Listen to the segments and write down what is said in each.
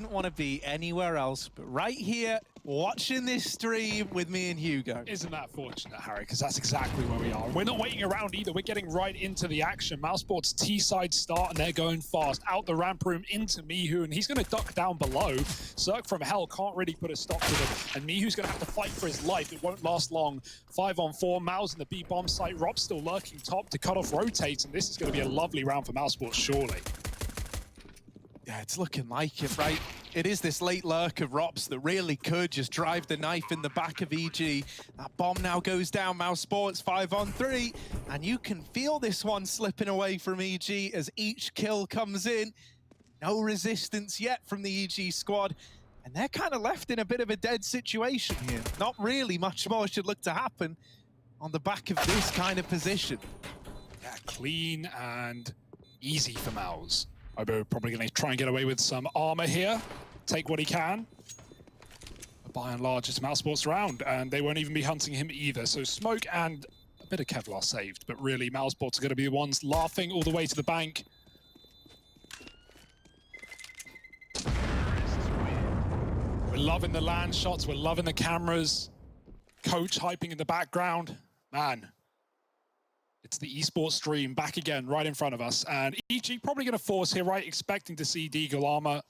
wouldn't want to be anywhere else but right here, watching this stream with me and Hugo. Isn't that fortunate, Harry? Because that's exactly where we are. We're not waiting around either. We're getting right into the action. mousesports T-side start, and they're going fast. Out the ramp room into Mihu, and he's going to duck down below. Cirque from hell can't really put a stop to them, and Mihu's going to have to fight for his life. It won't last long. 5-on-4, Mouse in the B-bomb site. ropz still lurking top to cut off rotates, and this is going to be a lovely round for mousesports, surely. Yeah, it's looking like it, right? It is this late lurk of ropz that really could just drive the knife in the back of EG. That bomb now goes down, mousesports 5-on-3, and you can feel this one slipping away from EG as each kill comes in. No resistance yet from the EG squad, and they're kind of left in a bit of a dead situation here. Not really much more should look to happen on the back of this kind of position. Yeah, clean and easy for Mouse. Obo probably going to try and get away with some armor here, take what he can. But by and large, it's mousesports round, and they won't even be hunting him either. So smoke and a bit of Kevlar saved, but really mousesports are going to be the ones laughing all the way to the bank. We're loving the land shots, we're loving the cameras. Coach hyping in the background. Man. It's the esports stream back again, right in front of us. And EG probably going to force here, right? Expecting to see Deagle armor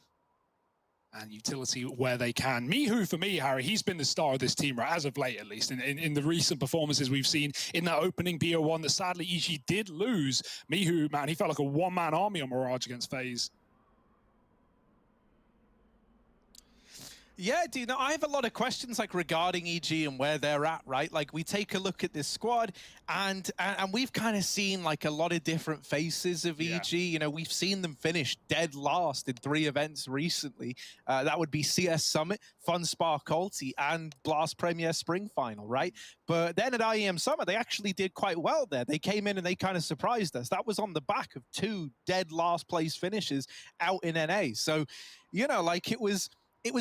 and utility where they can. Mihu, for me, Harry, he's been the star of this team, right? As of late, at least. In the recent performances we've seen in that opening BO1 that sadly EG did lose. Mihu, man, he felt like a one-man army on Mirage against FaZe. Yeah, dude, no, I have a lot of questions like regarding EG and where they're at, right? Like we take a look at this squad and we've kind of seen like a lot of different faces of EG. You know, we've seen them finish dead last in 3 events recently. That would be CS Summit, Fun Spark Ulti, and Blast Premier Spring Final, right? But then at IEM Summer, they actually did quite well there. They came in and they kind of surprised us. That was on the back of 2 dead last place finishes out in NA. So, you know, like it was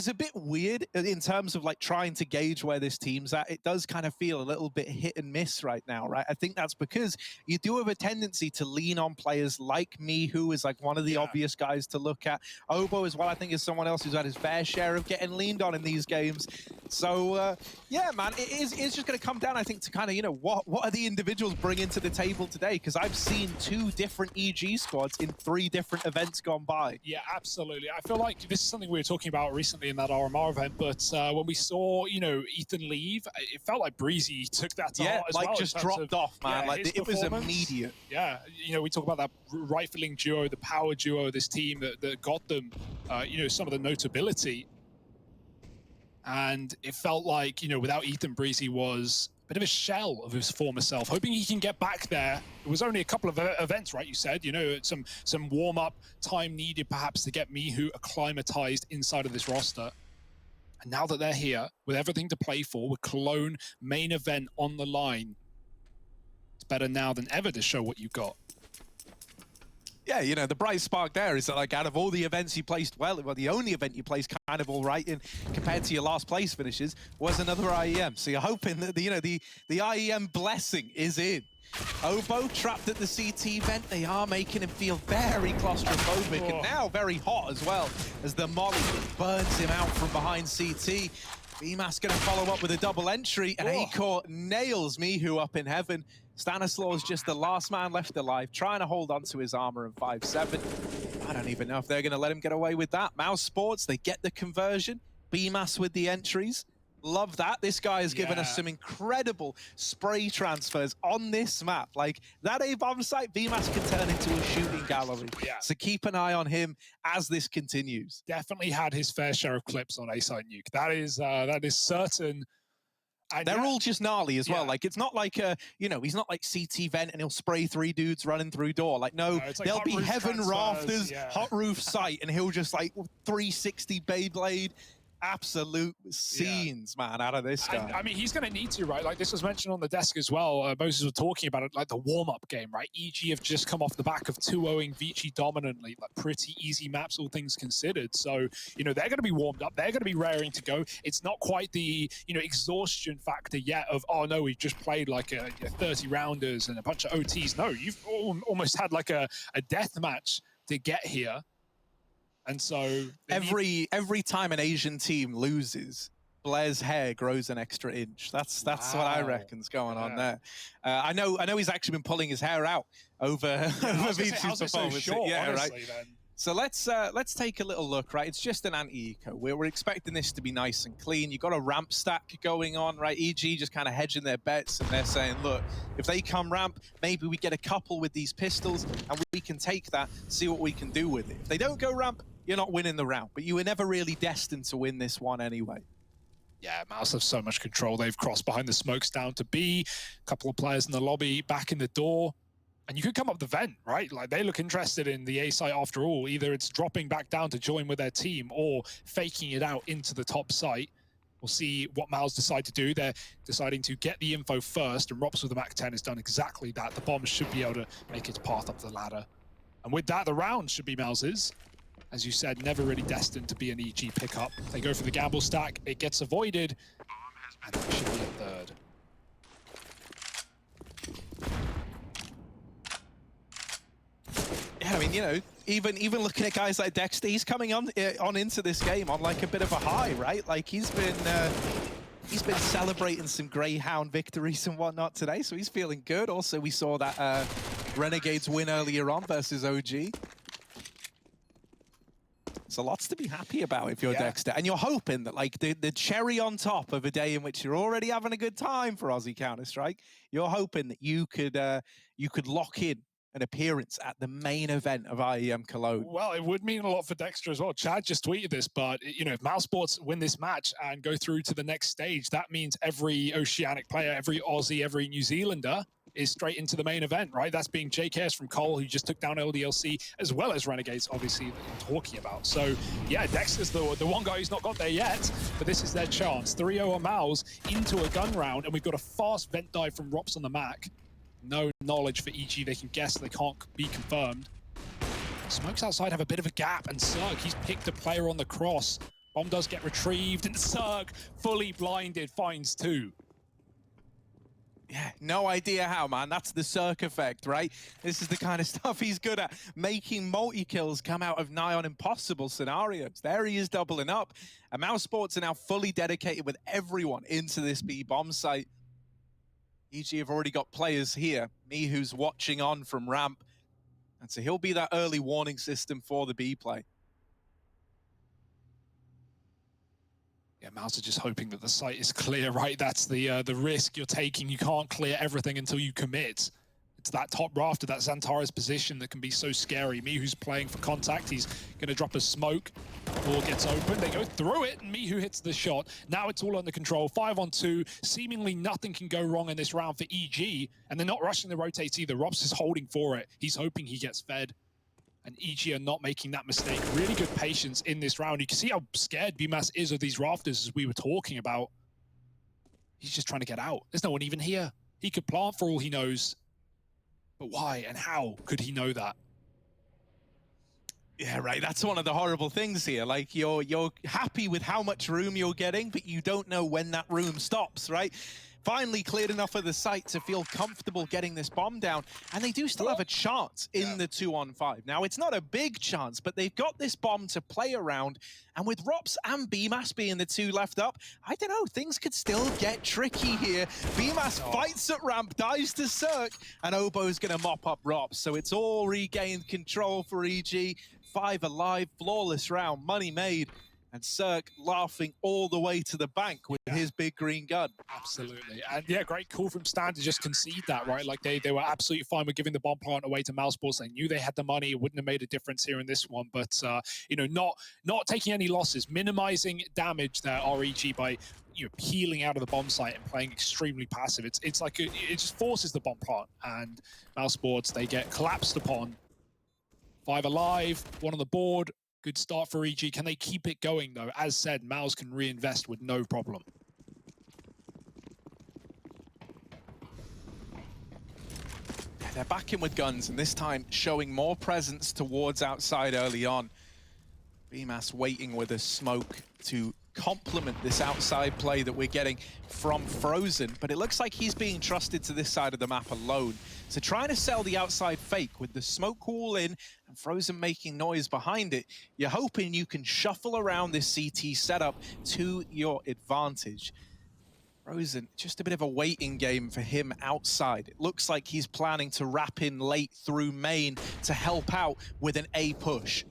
a bit weird in terms of like trying to gauge where this team's at. It does kind of feel a little bit hit and miss right now, right? I think that's because you do have a tendency to lean on players like me, who is like one of the obvious guys to look at. Obo as well, I think, is someone else who's had his fair share of getting leaned on in these games. So, yeah, man, it's just going to come down, I think, to kind of, you know, what are the individuals bringing to the table today? Because I've seen 2 different EG squads in 3 different events gone by. Yeah, absolutely. I feel like this is something we were talking about recently in that RMR event, but when we saw, you know, Ethan leave, it felt like Breezy took that to heart as well. Yeah, like just dropped off, man. Yeah, like it was immediate. Yeah, you know, we talk about that rifling duo, the power duo of this team that got them, you know, some of the notability. And it felt like, you know, without Ethan, Breezy was a bit of a shell of his former self, hoping he can get back there. It was only a couple of events, right? You said, you know, some warm-up time needed perhaps to get Mihu acclimatized inside of this roster. And now that they're here with everything to play for, with Cologne main event on the line, it's better now than ever to show what you've got. Yeah, you know, the bright spark there is that, like, out of all the events you placed well, the only event you placed kind of all right in compared to your last place finishes was another IEM. So you're hoping that, the IEM blessing is in. Obo trapped at the CT vent. They are making him feel very claustrophobic and now very hot as well as the molly burns him out from behind CT. VMAS going to follow up with a double entry, and Acor nails Mihu up in heaven. Stanislaw is just the last man left alive, trying to hold on to his armor in 5-7. I don't even know if they're going to let him get away with that. mousesports, they get the conversion. VMAS with the entries. Love that. This guy has given us some incredible spray transfers on this map. Like, that A-bomb site, VMAS can turn into a shooting gallery. So keep an eye on him as this continues. Definitely had his fair share of clips on A-site Nuke. That is certain. And they're all just gnarly as well. Like, it's not like, you know, he's not like CT vent and he'll spray 3 dudes running through door. Like, no, like there'll be heaven rafters, hot roof site, and he'll just like 360 Beyblade. Absolute scenes, man, out of this guy. And, I mean, he's going to need to, right? Like, this was mentioned on the desk as well. Moses was talking about it, like the warm-up game, right? EG have just come off the back of 2-0ing Vici dominantly, like pretty easy maps, all things considered. So, you know, they're going to be warmed up. They're going to be raring to go. It's not quite the, you know, exhaustion factor yet of, oh, no, we've just played like a 30-rounders and a bunch of OTs. No, you've almost had like a death match to get here. And so every time an Asian team loses, Blair's hair grows an extra inch. That's what I reckon's going on there. I know he's actually been pulling his hair out over VG's performance. So short, honestly, right. Then. So let's take a little look, right? It's just an anti-eco. We're expecting this to be nice and clean. You've got a ramp stack going on, right? EG just kind of hedging their bets, and they're saying, look, if they come ramp, maybe we get a couple with these pistols, and we can take that, see what we can do with it. If they don't go ramp, you're not winning the round, but you were never really destined to win this one anyway. Yeah, Mouse have so much control. They've crossed behind the smokes down to B. A couple of players in the lobby, back in the door. And you could come up the vent, right? Like, they look interested in the A site after all. Either it's dropping back down to join with their team or faking it out into the top site. We'll see what Mouse decide to do. They're deciding to get the info first, and ropz with the MAC-10 has done exactly that. The bomb should be able to make its path up the ladder. And with that, the round should be Mouse's. As you said, never really destined to be an EG pickup. They go for the gamble stack, it gets avoided, and that should be a third. Yeah, I mean, you know, even looking at guys like Dexter, he's coming on into this game on like a bit of a high, right? Like he's been celebrating some Greyhound victories and whatnot today, so he's feeling good. Also, we saw that Renegades win earlier on versus OG. So lots to be happy about if you're Dexter. And you're hoping that like the cherry on top of a day in which you're already having a good time for Aussie Counter-Strike, you're hoping that you could lock in an appearance at the main event of IEM Cologne. Well, it would mean a lot for Dexter as well. Chad just tweeted this, but you know, if mousesports win this match and go through to the next stage, that means every Oceanic player, every Aussie, every New Zealander is straight into the main event, right? That's being JKS from Cole, who just took down LDLC, as well as Renegades, obviously, that we're talking about. So, yeah, Dexter's the one guy who's not got there yet, but this is their chance. 3-0 on Mouse into a gun round, and we've got a fast vent dive from ropz on the Mac. No knowledge for EG. They can guess, they can't be confirmed. Smokes outside have a bit of a gap, and Zerg, he's picked a player on the cross. Bomb does get retrieved, and Zerg, fully blinded, finds two. Yeah, no idea how, man. That's the Cirque effect, right? This is the kind of stuff he's good at, making multi-kills come out of nigh on impossible scenarios. There he is doubling up. And mousesports are now fully dedicated with everyone into this B bomb site. EG have already got players here. Me, who's watching on from ramp. And so he'll be that early warning system for the B play. Yeah, Mouse are just hoping that the site is clear, right? That's the risk you're taking. You can't clear everything until you commit. It's that top rafter, that Xantara's position that can be so scary. Mihu's playing for contact. He's going to drop a smoke. Door gets open. They go through it, and Mihu hits the shot. Now it's all under control. 5-on-2. Seemingly nothing can go wrong in this round for EG, and they're not rushing the rotates either. ropz is holding for it. He's hoping he gets fed. And EG are not making that mistake. Really good patience in this round. You can see how scared BMAS is of these rafters, as we were talking about. He's just trying to get out. There's no one even here. He could plant for all he knows. But why and how could he know that? Yeah, right. That's one of the horrible things here. Like, you're happy with how much room you're getting, but you don't know when that room stops, right? Finally cleared enough of the site to feel comfortable getting this bomb down, and they do still have a chance in the 2-on-5. Now, it's not a big chance, but they've got this bomb to play around, and with ropz and BMAS being the two left up, I don't know, things could still get tricky here. BMAS fights at ramp, dives to Cirque, and Obo's going to mop up ropz, so it's all regained control for EG. 5 alive, flawless round, money made. And Cirque laughing all the way to the bank with his big green gun. Absolutely. And yeah, great call from Stan to just concede that, right? Like they were absolutely fine with giving the bomb plant away to mousesports. They knew they had the money. It wouldn't have made a difference here in this one. But, you know, not taking any losses, minimizing damage there, REG, by, you know, peeling out of the bomb site and playing extremely passive. It's like it just forces the bomb plant. And mousesports, they get collapsed upon. 5 alive, 1 on the board. Good start for EG. Can they keep it going, though? As said, Mouse can reinvest with no problem. They're back in with guns, and this time showing more presence towards outside early on. BMAS waiting with a smoke to complement this outside play that we're getting from Frozen, but it looks like he's being trusted to this side of the map alone. So trying to sell the outside fake with the smoke wall in and Frozen making noise behind it, you're hoping you can shuffle around this CT setup to your advantage. Frozen, just a bit of a waiting game for him outside. It looks like he's planning to wrap in late through main to help out with an A push.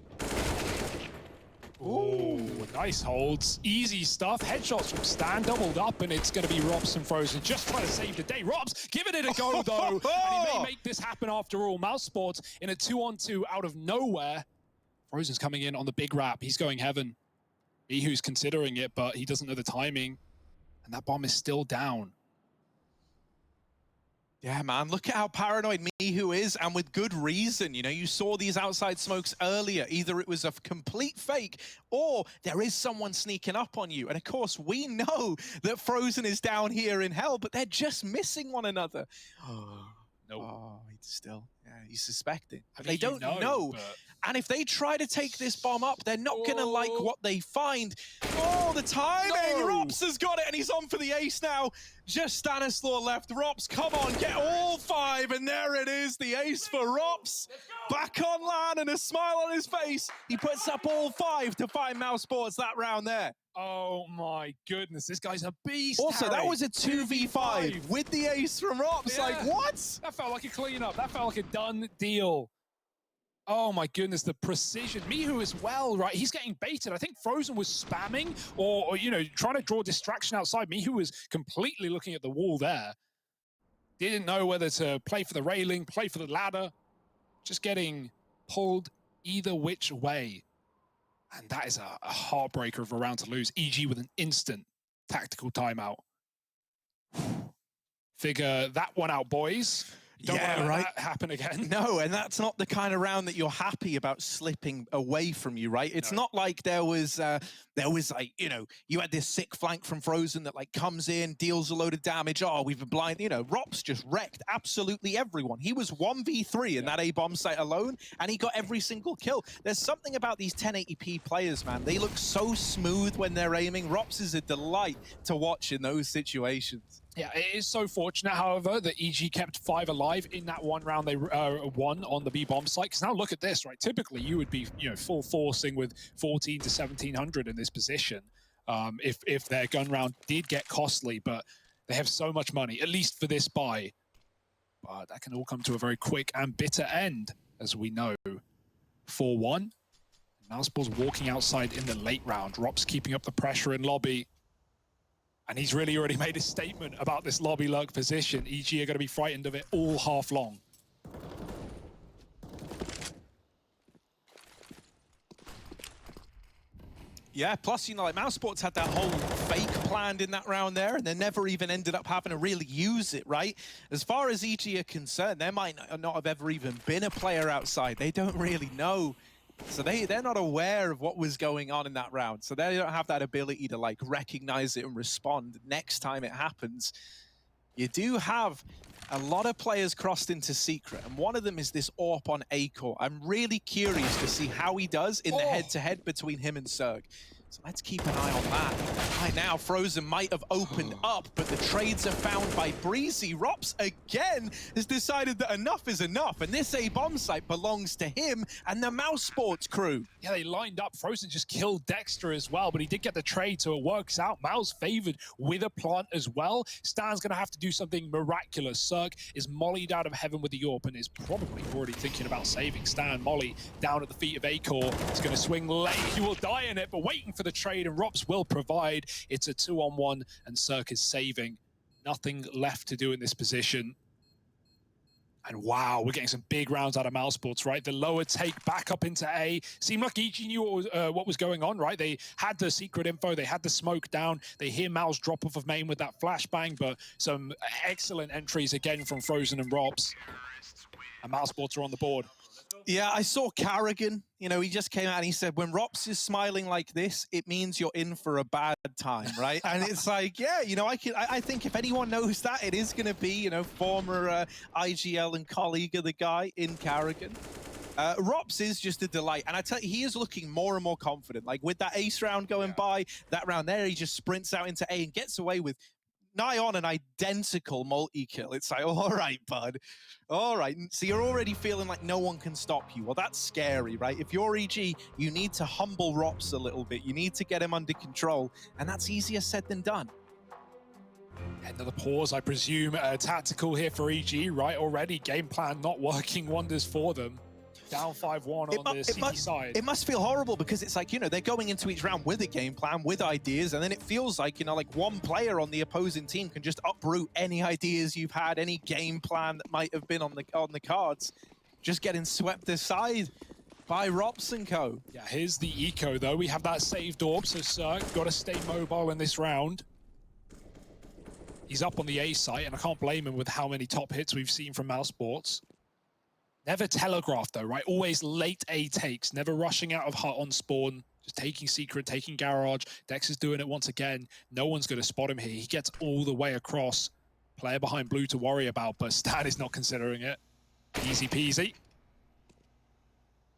Ooh, nice holds. Easy stuff. Headshots from Stan doubled up, and it's going to be ropz and Frozen just trying to save the day. ropz giving it a go, though, and he may make this happen after all. mousesports in a 2-on-2 out of nowhere. Frozen's coming in on the big wrap. He's going heaven. Mihu's considering it, but he doesn't know the timing, and that bomb is still down. Yeah, man, look at how paranoid Mihu is, and with good reason. You know, you saw these outside smokes earlier. Either it was a complete fake, or there is someone sneaking up on you. And of course, we know that Frozen is down here in hell, but they're just missing one another. Nope. Oh, he's suspecting. I mean, They don't know. But... And if they try to take this bomb up, they're not going to like what they find. Oh, the timing! No. ropz has got it, and he's on for the ace now. Just Stanislaw left. ropz, come on, get all 5, and there it is, the ace for ropz. Back on land and a smile on his face. He puts up all 5 to find mousesports that round there. Oh my goodness, this guy's a beast. Also, Harry. that was a 2v5 with the ace from ropz. Yeah. Like, what? That felt like a cleanup. That felt like a done deal. Oh my goodness, the precision. Mihu as well, right? He's getting baited. I think Frozen was spamming or you know, trying to draw distraction outside. Mihu was completely looking at the wall there. Didn't know whether to play for the railing, play for the ladder. Just getting pulled either which way. And that is a heartbreaker of a round to lose. EG with an instant tactical timeout. Figure that one out, boys. Don't want to let that happen again. No, and that's not the kind of round that you're happy about slipping away from you, right? It's not like there was like, you know, you had this sick flank from Frozen that like comes in, deals a load of damage. Oh, we've been blind. You know, ropz just wrecked absolutely everyone. He was 1v3 in that A bomb site alone, and he got every single kill. There's something about these 1080p players, man. They look so smooth when they're aiming. ropz is a delight to watch in those situations. Yeah, it is so fortunate, however, that EG kept 5 alive in that one round they won on the B bomb site. Because now look at this, right? Typically, you would be, you know, full forcing with 14 to 1700 in this position if their gun round did get costly. But they have so much money, at least for this buy. But that can all come to a very quick and bitter end, as we know. 4-1. mousesports walking outside in the late round. ropz keeping up the pressure in lobby. And he's really already made a statement about this lobby lurk position. EG are going to be frightened of it all half long. Yeah, plus, you know, like mousesports had that whole fake planned in that round there, and they never even ended up having to really use it, right? As far as EG are concerned, there might not have ever even been a player outside. They don't really know. So they're not aware of what was going on in that round. So they don't have that ability to like recognize it and respond next time it happens. You do have a lot of players crossed into secret, and one of them is this AWP on A core. I'm really curious to see how he does in the head-to-head between him and Zerg. So let's keep an eye on that. Right now, Frozen might have opened up, but the trades are found by Breezy. ropz, again, has decided that enough is enough, and this A-bomb site belongs to him and the mousesports crew. Yeah, they lined up. Frozen just killed Dexter as well, but he did get the trade, so it works out. Mouse favored with a plant as well. Stan's going to have to do something miraculous. Zerg is mollied out of heaven with the AWP and is probably already thinking about saving Stan. Molly down at the feet of A-core. He's going to swing late. He will die in it, but waiting for the trade, and ropz will provide. It's a 2-on-1, and Zerg is saving. Nothing left to do in this position. And wow, we're getting some big rounds out of mousesports, right? The lower take back up into A. Seemed like EG knew what was going on, right? They had the secret info, they had the smoke down. They hear Mouse drop off of main with that flashbang, but some excellent entries again from Frozen and ropz. And mousesports are on the board. Yeah, I saw Carrigan. You know, he just came out and he said, when ropz is smiling like this, it means you're in for a bad time, right? And it's like, yeah, you know, I think if anyone knows that, it is going to be, you know, former IGL and colleague of the guy in Carrigan. ropz is just a delight, and I tell you, he is looking more and more confident. Like with that ace round going by, that round there, he just sprints out into A and gets away with nigh on an identical multi-kill. It's like, all right, bud. All right. So you're already feeling like no one can stop you. Well, that's scary, right? If you're EG, you need to humble ropz a little bit. You need to get him under control, and that's easier said than done. Another pause, I presume, tactical here for EG, right? Already game plan not working wonders for them. Down 5-1 on the CT side. It must feel horrible because it's like, you know, they're going into each round with a game plan, with ideas, and then it feels like, you know, like one player on the opposing team can just uproot any ideas you've had, any game plan that might have been on the cards, just getting swept aside by ropz and co. Yeah, here's the eco, though. We have that saved orb, so Cirque got to stay mobile in this round. He's up on the A site, and I can't blame him with how many top hits we've seen from mousesports. Never telegraphed though, right? Always late A takes, never rushing out of hut on spawn, just taking secret, taking garage. Dex is doing it once again. No one's going to spot him here. He gets all the way across. Player behind blue to worry about, but Stan is not considering it. Easy peasy.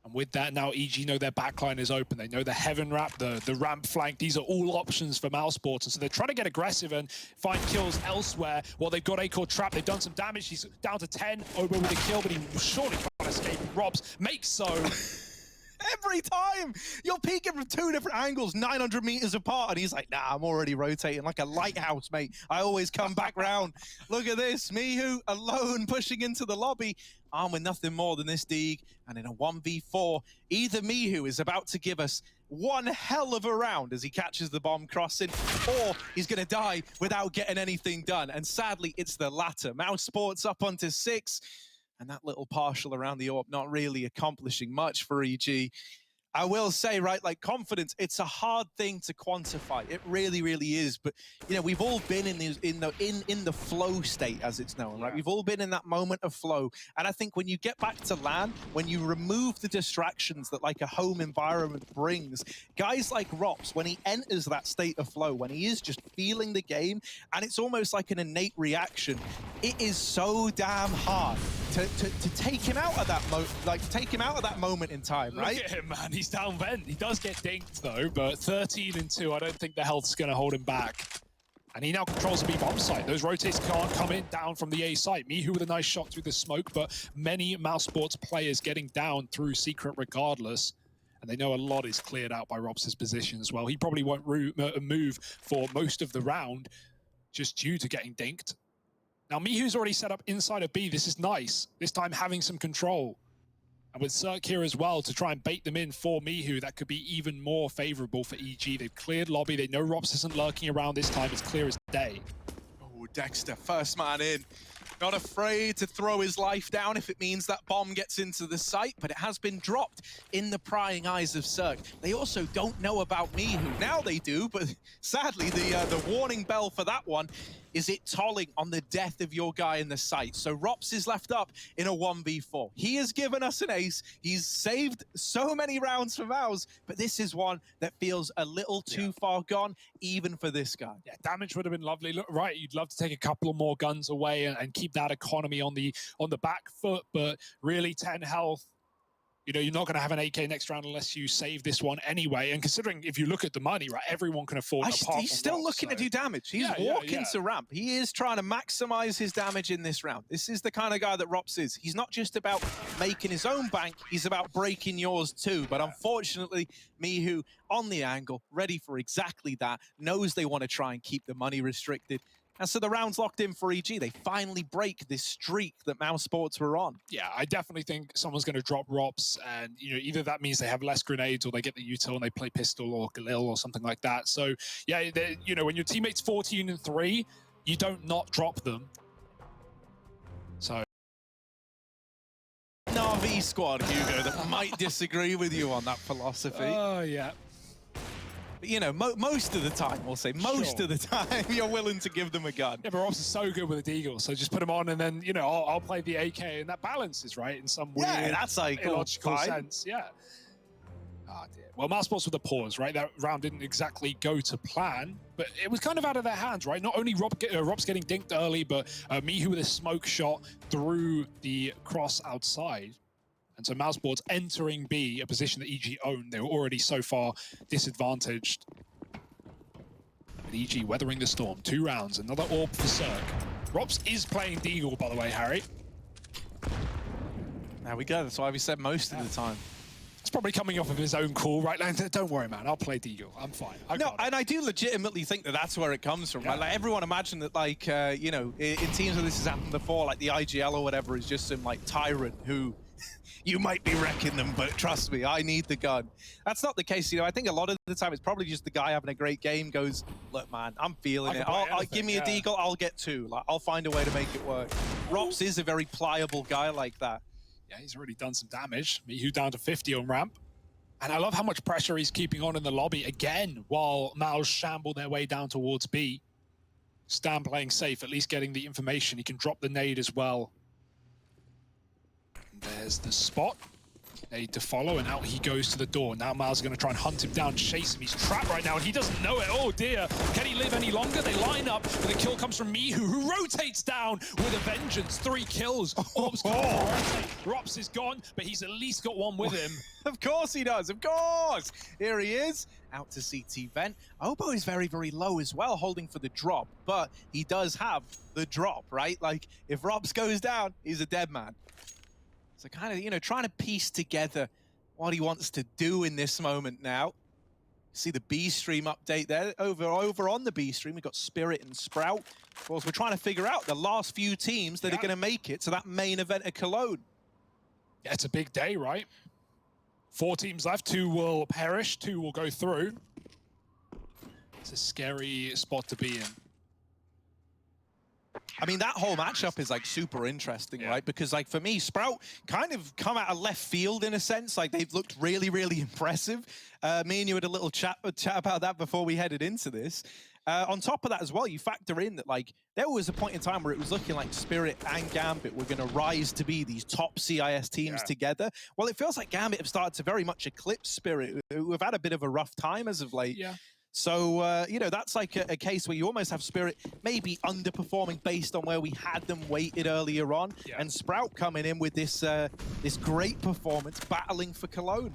And with that, now EG know their backline is open. They know the heaven wrap, the ramp flank. These are all options for mousesports. And so they're trying to get aggressive and find kills elsewhere. Well, they've got Acore trapped. They've done some damage. He's down to 10. Obo with a kill, but he surely can't escape. ropz makes so. Every time! You're peeking from two different angles, 900 meters apart, and he's like, nah, I'm already rotating like a lighthouse, mate. I always come back round. Look at this, miHu alone pushing into the lobby, armed with nothing more than this Deeg, and in a 1v4, either miHu is about to give us one hell of a round as he catches the bomb crossing, or he's going to die without getting anything done, and sadly, it's the latter. mousesports up onto 6, and that little partial around the AWP not really accomplishing much for EG. I will say, right, like confidence, it's a hard thing to quantify. It really, really is. But you know, we've all been in the flow state, as it's known, right? We've all been in that moment of flow. And I think when you get back to LAN, when you remove the distractions that like a home environment brings, guys like ropz, when he enters that state of flow, when he is just feeling the game, and it's almost like an innate reaction, it is so damn hard to take him out of that moment in time, right? Look at him, man. He's down vent. He does get dinked though, but 13-2. I don't think the health's going to hold him back. And he now controls the B bomb site. Those rotates can't come in down from the A site. miHu with a nice shot through the smoke, but many mousesports players getting down through secret regardless. And they know a lot is cleared out by ropz's position as well. He probably won't move for most of the round just due to getting dinked. Now, miHu's already set up inside of B. This is nice. This time having some control. And with Cirque here as well to try and bait them in for miHu, that could be even more favorable for EG. They've cleared lobby. They know ropz isn't lurking around this time. It's clear as day. Oh, Dexter, first man in. Not afraid to throw his life down if it means that bomb gets into the site, but it has been dropped in the prying eyes of Cirque. They also don't know about miHu. Now they do, but sadly, the warning bell for that one is it tolling on the death of your guy in the site. So ropz is left up in a 1v4. He has given us an ace. He's saved so many rounds for Mouse, but this is one that feels a little too far gone, even for this guy. Yeah, damage would have been lovely. Look, right, you'd love to take a couple more guns away and keep that economy on the back foot, but really 10 health. You know, you're not going to have an AK next round unless you save this one anyway. And considering if you look at the money, right, everyone can afford He's still looking to do damage. He's walking to ramp. He is trying to maximize his damage in this round. This is the kind of guy that ropz is. He's not just about making his own bank, he's about breaking yours too. But unfortunately, miHu on the angle, ready for exactly that, knows they want to try and keep the money restricted. And so the round's locked in for EG. They finally break this streak that mousesports were on. Yeah, I definitely think someone's going to drop ropz, and you know, either that means they have less grenades, or they get the util and they play pistol or galil or something like that. So yeah, you know, when your teammate's 14-3, you don't not drop them. So Na'Vi squad, Hugo, that might disagree with you on that philosophy. Oh yeah. You know, most of the time, we'll say, most of the time, you're willing to give them a gun. Yeah, but ropz is so good with a deagle, so just put him on, and then, you know, I'll play the AK, and that balances, right, in some weird, that's like illogical sense. Yeah. Ah, dear. Well, mousesports with a pause, right? That round didn't exactly go to plan, but it was kind of out of their hands, right? Not only ropz getting dinked early, but miHu with a smoke shot through the cross outside. And so mousesports entering B, a position that EG owned. They were already so far disadvantaged. But EG weathering the storm. 2 rounds, another orb for Cirque. ropz is playing Deagle, by the way, Harry. There we go. That's why we said most of the time. It's probably coming off of his own call, right? Like, don't worry, man. I'll play Deagle. I'm fine. No, and I do legitimately think that that's where it comes from. Right? Like everyone imagine that, like, you know, in teams where this has happened before, like the IGL or whatever is just some like tyrant who you might be wrecking them, but trust me, I need the gun. That's not the case. You know, I think a lot of the time it's probably just the guy having a great game goes, look, man, I'm feeling it. Give me a Deagle, I'll get 2. Like, I'll find a way to make it work. ropz is a very pliable guy like that. Yeah, he's already done some damage. miHu down to 50 on ramp. And I love how much pressure he's keeping on in the lobby again while Mouse shamble their way down towards B. Stan playing safe, at least getting the information. He can drop the nade as well. And there's the spot. Nade to follow, and out he goes to the door. Now Miles is going to try and hunt him down, chase him. He's trapped right now, and he doesn't know it. Oh dear. Can he live any longer? They line up, and the kill comes from miHu, who rotates down with a vengeance. 3 kills. Orbs can't rotate. ropz is gone, but he's at least got 1 with him. Of course he does, of course! Here he is, out to CT vent. Obo is very, very low as well, holding for the drop, but he does have the drop, right? Like, if ropz goes down, he's a dead man. So kind of, you know, trying to piece together what he wants to do in this moment now. See the B stream update there. Over on the B stream, we've got Spirit and Sprout. Of course, we're trying to figure out the last few teams that are going to make it to that main event of Cologne. Yeah, it's a big day, right? 4 teams left. 2 will perish. 2 will go through. It's a scary spot to be in. I mean, that whole matchup is like super interesting, right? Because like for me, Sprout kind of come out of left field in a sense. Like they've looked really, really impressive. Me and you had a little chat about that before we headed into this. On top of that as well, you factor in that like there was a point in time where it was looking like Spirit and Gambit were going to rise to be these top CIS teams together. Well, it feels like Gambit have started to very much eclipse Spirit, who have had a bit of a rough time as of late. Yeah. So, you know, that's like a case where you almost have Spirit maybe underperforming based on where we had them weighted earlier on. Yeah. And Sprout coming in with this this great performance, battling for Cologne.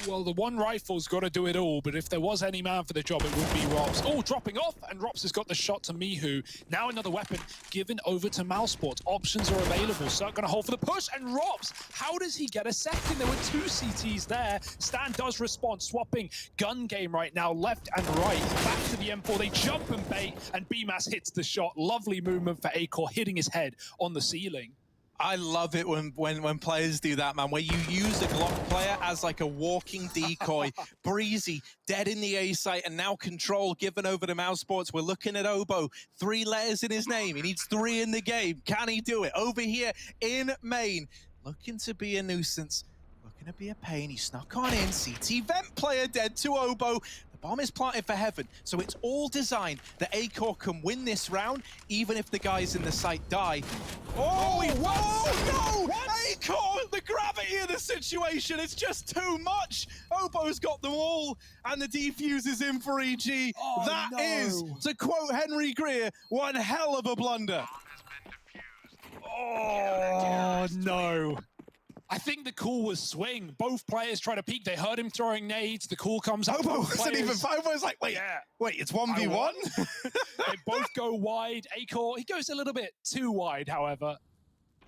Well, the one rifle's got to do it all, but if there was any man for the job, it would be ropz. Oh, dropping off, and ropz has got the shot to miHu. Now another weapon given over to mousesports. Options are available. Cirque going to hold for the push, and ropz, how does he get a second? There were 2 CTs there. Stan does respond, swapping gun game right now, left and right. Back to the M4, they jump and bait, and bmass hits the shot. Lovely movement for Acor, hitting his head on the ceiling. I love it when players do that, man, where you use a Glock player as like a walking decoy. Breezy, dead in the A site, and now control given over to mousesports. We're looking at Obo, 3 letters in his name. He needs 3 in the game. Can he do it? Over here in main, looking to be a nuisance, looking to be a pain. He snuck on in. CT vent player dead to Obo. Bomb is planted for heaven, so it's all designed that Acor can win this round, even if the guys in the site die. Oh, whoa, no! Acor, the gravity of the situation, it's just too much. Obo's got them all, and the defuse is in for EG. Oh, that is, to quote Henry Greer, one hell of a blunder. Oh, no. I think the call was swing. Both players try to peek. They heard him throwing nades. The call comes up. Obo wasn't even. Obo's like, wait, wait, it's 1v1? They both go wide. Acor, he goes a little bit too wide, however.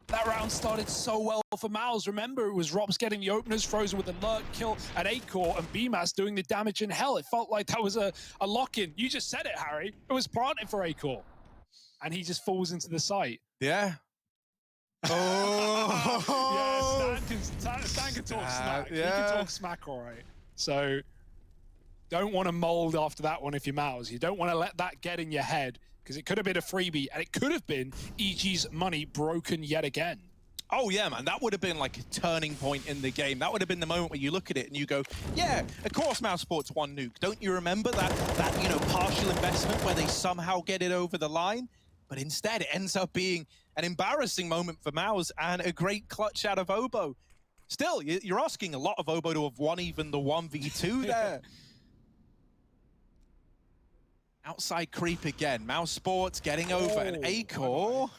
That round started so well for Mouse. Remember, it was ropz getting the openers, frozen with a lurk kill, and Acor and bmass doing the damage in hell. It felt like that was a lock-in. You just said it, Harry. It was planted for Acor. And he just falls into the site. Yeah. Oh, yeah, Stan can talk smack. Yeah. He can talk smack, all right. So don't want to mold after that one if you're Mouse. You don't want to let that get in your head, because it could have been a freebie, and it could have been EG's money broken yet again. Oh yeah, man, that would have been like a turning point in the game. That would have been the moment where you look at it and you go, yeah, of course mousesports won Nuke. Don't you remember that you know, partial investment where they somehow get it over the line? But instead, it ends up being an embarrassing moment for Mouse and a great clutch out of Obo. Still, you're asking a lot of Obo to have won even the 1v2 there. Outside creep again. mousesports getting over, and Acor.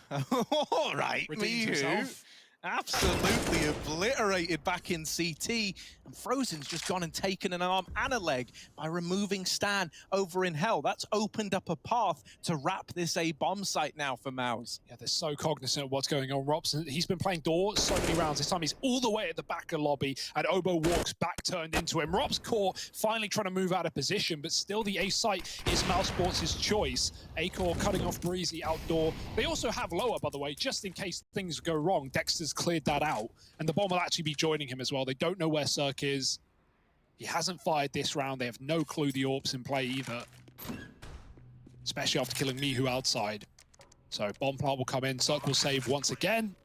All right, miHu. Absolutely obliterated back in CT, and Frozen's just gone and taken an arm and a leg by removing Stan over in Hell. That's opened up a path to wrap this A bomb site now for Mouse. Yeah, they're so cognizant of what's going on. ropz, he's been playing door so many rounds. This time he's all the way at the back of lobby, and Obo walks back turned into him. ropz core finally trying to move out of position, but still the A site is mousesports' choice. A-core cutting off Breezy outdoor. They also have lower, by the way, just in case things go wrong. Dexter's cleared that out, and the bomb will actually be joining him as well. They don't know where Cirque is. He hasn't fired this round. They have no clue the AWP's in play either, especially after killing Mihu outside. So bomb plant will come in, Cirque will save once again,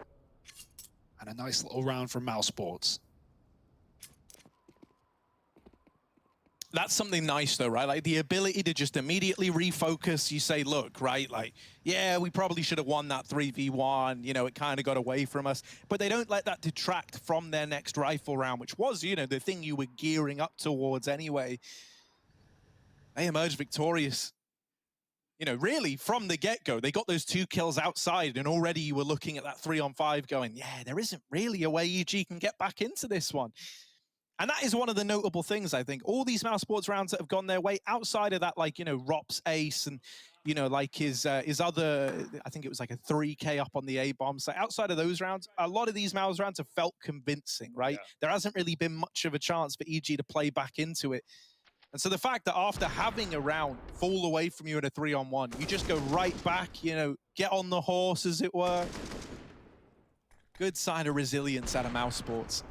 and a nice little round from mousesports. That's something nice though, right? Like the ability to just immediately refocus. You say, look, right, like, yeah, we probably should have won that 3v1. You know, it kind of got away from us. But they don't let that detract from their next rifle round, which was, you know, the thing you were gearing up towards anyway. They emerged victorious. You know, really, from the get-go, they got those 2 kills outside, and already you were looking at that 3-on-5 going, yeah, there isn't really a way EG can get back into this one. And that is one of the notable things, I think. All these mousesports rounds that have gone their way, outside of that, like, you know, ropz ace and, you know, like his other, I think it was like a 3K up on the A-bomb. So outside of those rounds, a lot of these mouse rounds have felt convincing, right? Yeah. There hasn't really been much of a chance for EG to play back into it. And so the fact that after having a round fall away from you in a 3-on-1, you just go right back, you know, get on the horse, as it were. Good sign of resilience out of mousesports.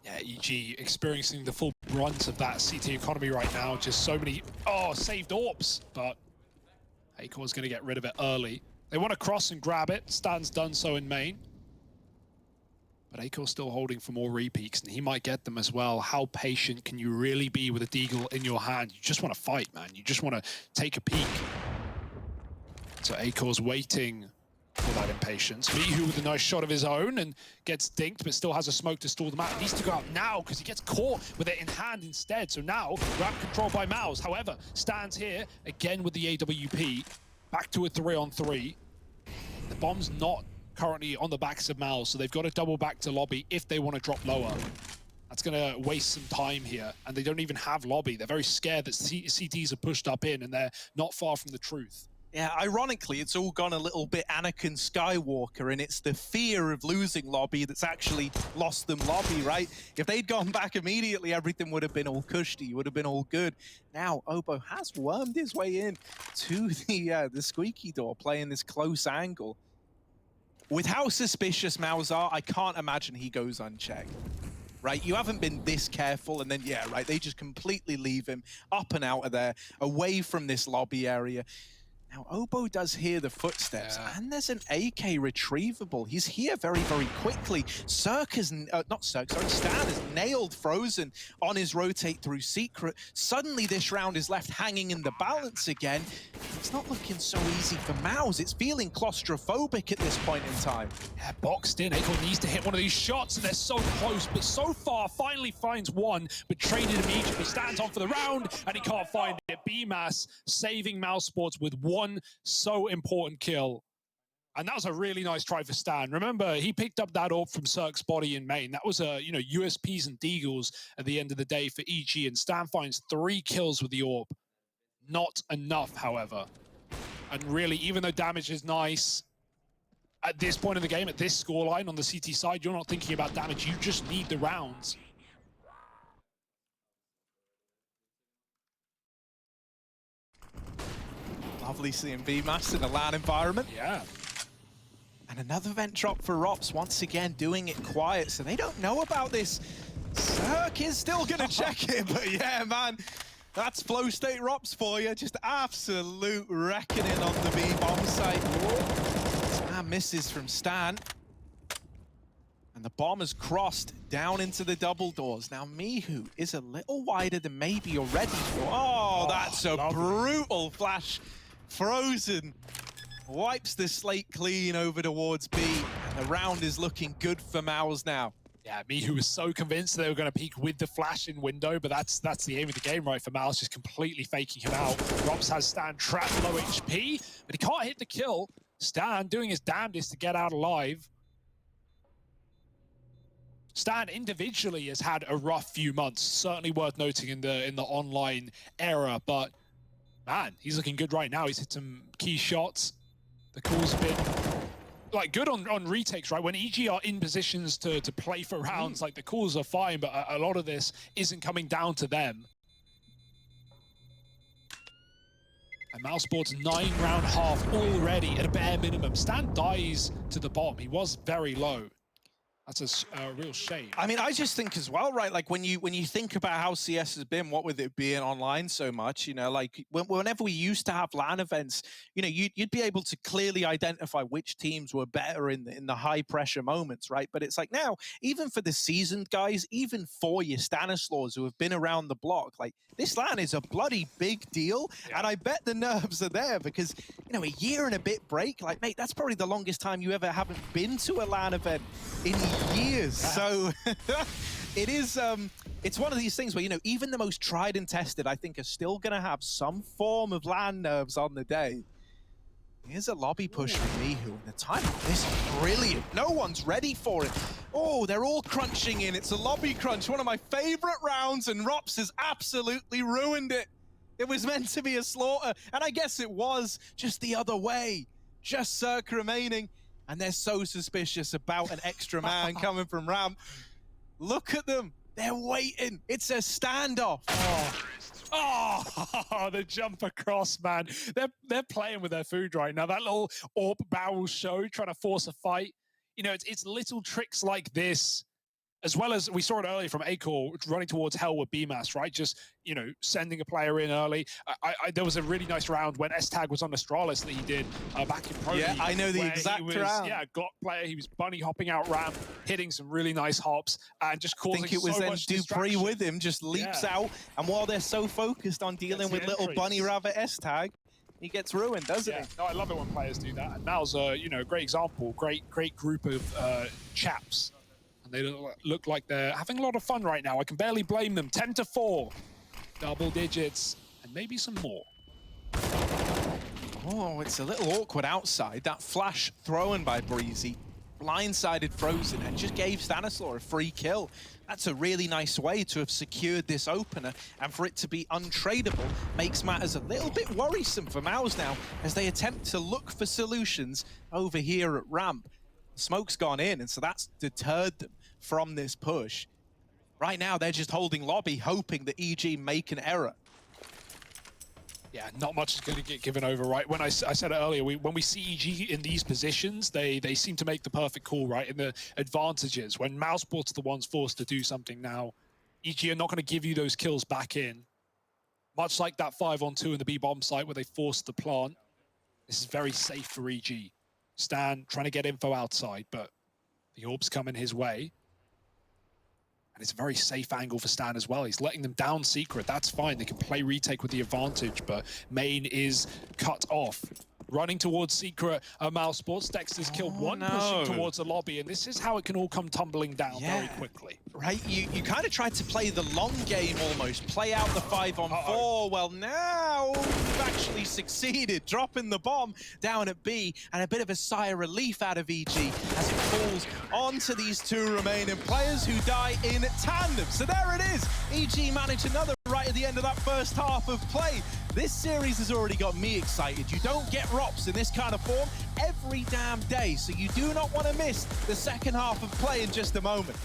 Yeah, EG experiencing the full brunt of that CT economy right now. Just so many, saved AWPs, but A-core's going to get rid of it early. They want to cross and grab it. Stan's done so in main. But A-core's still holding for more repeats, and he might get them as well. How patient can you really be with a deagle in your hand? You just want to fight, man. You just want to take a peek. So A-core's waiting for that impatience. Mihu with a nice shot of his own and gets dinked, but still has a smoke to stall them out. He needs to go out now because he gets caught with it in hand instead. So now, grab control by Mouse. However, Stan's here again with the AWP. Back to a 3-on-3. The bomb's not currently on the backs of Mouse, so they've got to double back to lobby if they want to drop lower. That's going to waste some time here, and they don't even have lobby. They're very scared that CTs are pushed up in, and they're not far from the truth. Yeah, ironically, it's all gone a little bit Anakin Skywalker, and it's the fear of losing lobby that's actually lost them lobby, right? If they'd gone back immediately, everything would have been all cushy, would have been all good. Now, Obo has wormed his way in to the squeaky door, playing this close angle. With how suspicious Mouse are, I can't imagine he goes unchecked. Right, you haven't been this careful, and then, yeah, right, they just completely leave him up and out of there, away from this lobby area. Now, Obo does hear the footsteps, and there's an AK retrievable. He's here very, very quickly. Stan has nailed Frozen on his rotate through secret. Suddenly, this round is left hanging in the balance again. It's not looking so easy for Mouse. It's feeling claustrophobic at this point in time. Yeah, boxed in. A-core needs to hit one of these shots, and they're so close, but so far, finally finds one, but traded immediately. Stands on for the round, and he can't find it. B-Mass saving mousesports with one so important kill. And that was a really nice try for Stan. Remember, he picked up that AWP from Cirque's body in main. That was USPs and deagles at the end of the day for EG, and Stan finds 3 kills with the AWP. Not enough, however. And really, even though damage is nice, at this point in the game, at this scoreline on the CT side, you're not thinking about damage. You just need the rounds. Lovely seeing B-Mass in a LAN environment. Yeah. And another vent drop for ropz, once again doing it quiet, so they don't know about this. Cirque is still gonna check it, but yeah, man, that's flow state ropz for you. Just absolute reckoning on the B-bomb site. Stan misses from Stan. And the bomb has crossed down into the double doors. Now, Mihu is a little wider than maybe you're ready for. Oh, that's a brutal flash. Frozen wipes the slate clean over towards B. And the round is looking good for Mouse now. Yeah, me who was so convinced they were going to peek with the flash in window, but that's the aim of the game, right? For Mouse, just completely faking him out. ropz has Stan trapped low HP, but he can't hit the kill. Stan doing his damnedest to get out alive. Stan individually has had a rough few months, certainly worth noting in the online era, but man, he's looking good right now. He's hit some key shots. The call's been like good on retakes, right? When EG are in positions to play for rounds, like the calls are fine, but a lot of this isn't coming down to them. And mousesports 9-round half already at a bare minimum. Stan dies to the bomb. He was very low. That's a real shame. I mean, I just think as well, right? Like when you think about how CS has been, what with it being online so much, you know, like whenever we used to have LAN events, you know, you'd be able to clearly identify which teams were better in the high pressure moments, right? But it's like now, even for the seasoned guys, even for your Stanislaws who have been around the block, like this LAN is a bloody big deal, and I bet the nerves are there because, you know, a year and a bit break, like mate, that's probably the longest time you ever haven't been to a LAN event in years. So it is it's one of these things where, you know, even the most tried and tested, I think, are still gonna have some form of LAN nerves on the day. Here's a lobby push from Mihu, and the time of this is brilliant. No one's ready for it. Oh, they're all crunching in. It's a lobby crunch, one of my favorite rounds, and ropz has absolutely ruined it. It was meant to be a slaughter, and I guess it was, just the other way. Just Cirque remaining. And they're so suspicious about an extra man coming from ramp. Look at them. They're waiting. It's a standoff. Oh, the jump across, man. They're playing with their food right now. That little AWP barrel show, trying to force a fight. You know, it's little tricks like this, as well as we saw it earlier from Acor running towards hell with BMAS, right? Just, you know, sending a player in early. There was a really nice round when S-Tag was on Astralis that he did back in Pro League. Yeah, I know the exact round. Yeah, Glock player. He was bunny hopping out ramp, hitting some really nice hops, and just causing I think it was so then much Dupree with him, just leaps out, and while they're so focused on dealing with little bunny rabbit S-Tag, he gets ruined, doesn't he? No, I love it when players do that. And Mal's you know, a great example, great group of chaps. They look like they're having a lot of fun right now. I can barely blame them. 10-4, double digits, and maybe some more. Oh, it's a little awkward outside. That flash thrown by Breezy, blindsided Frozen, and just gave Stanislaw a free kill. That's a really nice way to have secured this opener, and for it to be untradeable makes matters a little bit worrisome for Mouse now as they attempt to look for solutions over here at ramp. Smoke's gone in, and so that's deterred them from this push. Right now, they're just holding lobby, hoping that EG make an error. Yeah, not much is going to get given over, right? When I said it earlier, when we see EG in these positions, they seem to make the perfect call, right? In the advantages, when mousesports are the ones forced to do something now, EG are not going to give you those kills back in. Much like that 5-on-2 in the B-bomb site where they forced the plant. This is very safe for EG. Stan trying to get info outside, but the orb's coming his way. And it's a very safe angle for Stan as well. He's letting them down secret. That's fine. They can play retake with the advantage, but main is cut off. Running towards secret, mousesports. Dexter's killed one, pushing towards the lobby, and this is how it can all come tumbling down very quickly. Right, you kind of tried to play the long game almost, play out the 5-on-4. Well, now you've actually succeeded, dropping the bomb down at B, and a bit of a sigh of relief out of EG as it falls onto these two remaining players who die in tandem. So there it is. EG managed another right at the end of that first half of play. This series has already got me excited. You don't get ropz in this kind of form every damn day, so you do not want to miss the second half of play in just a moment.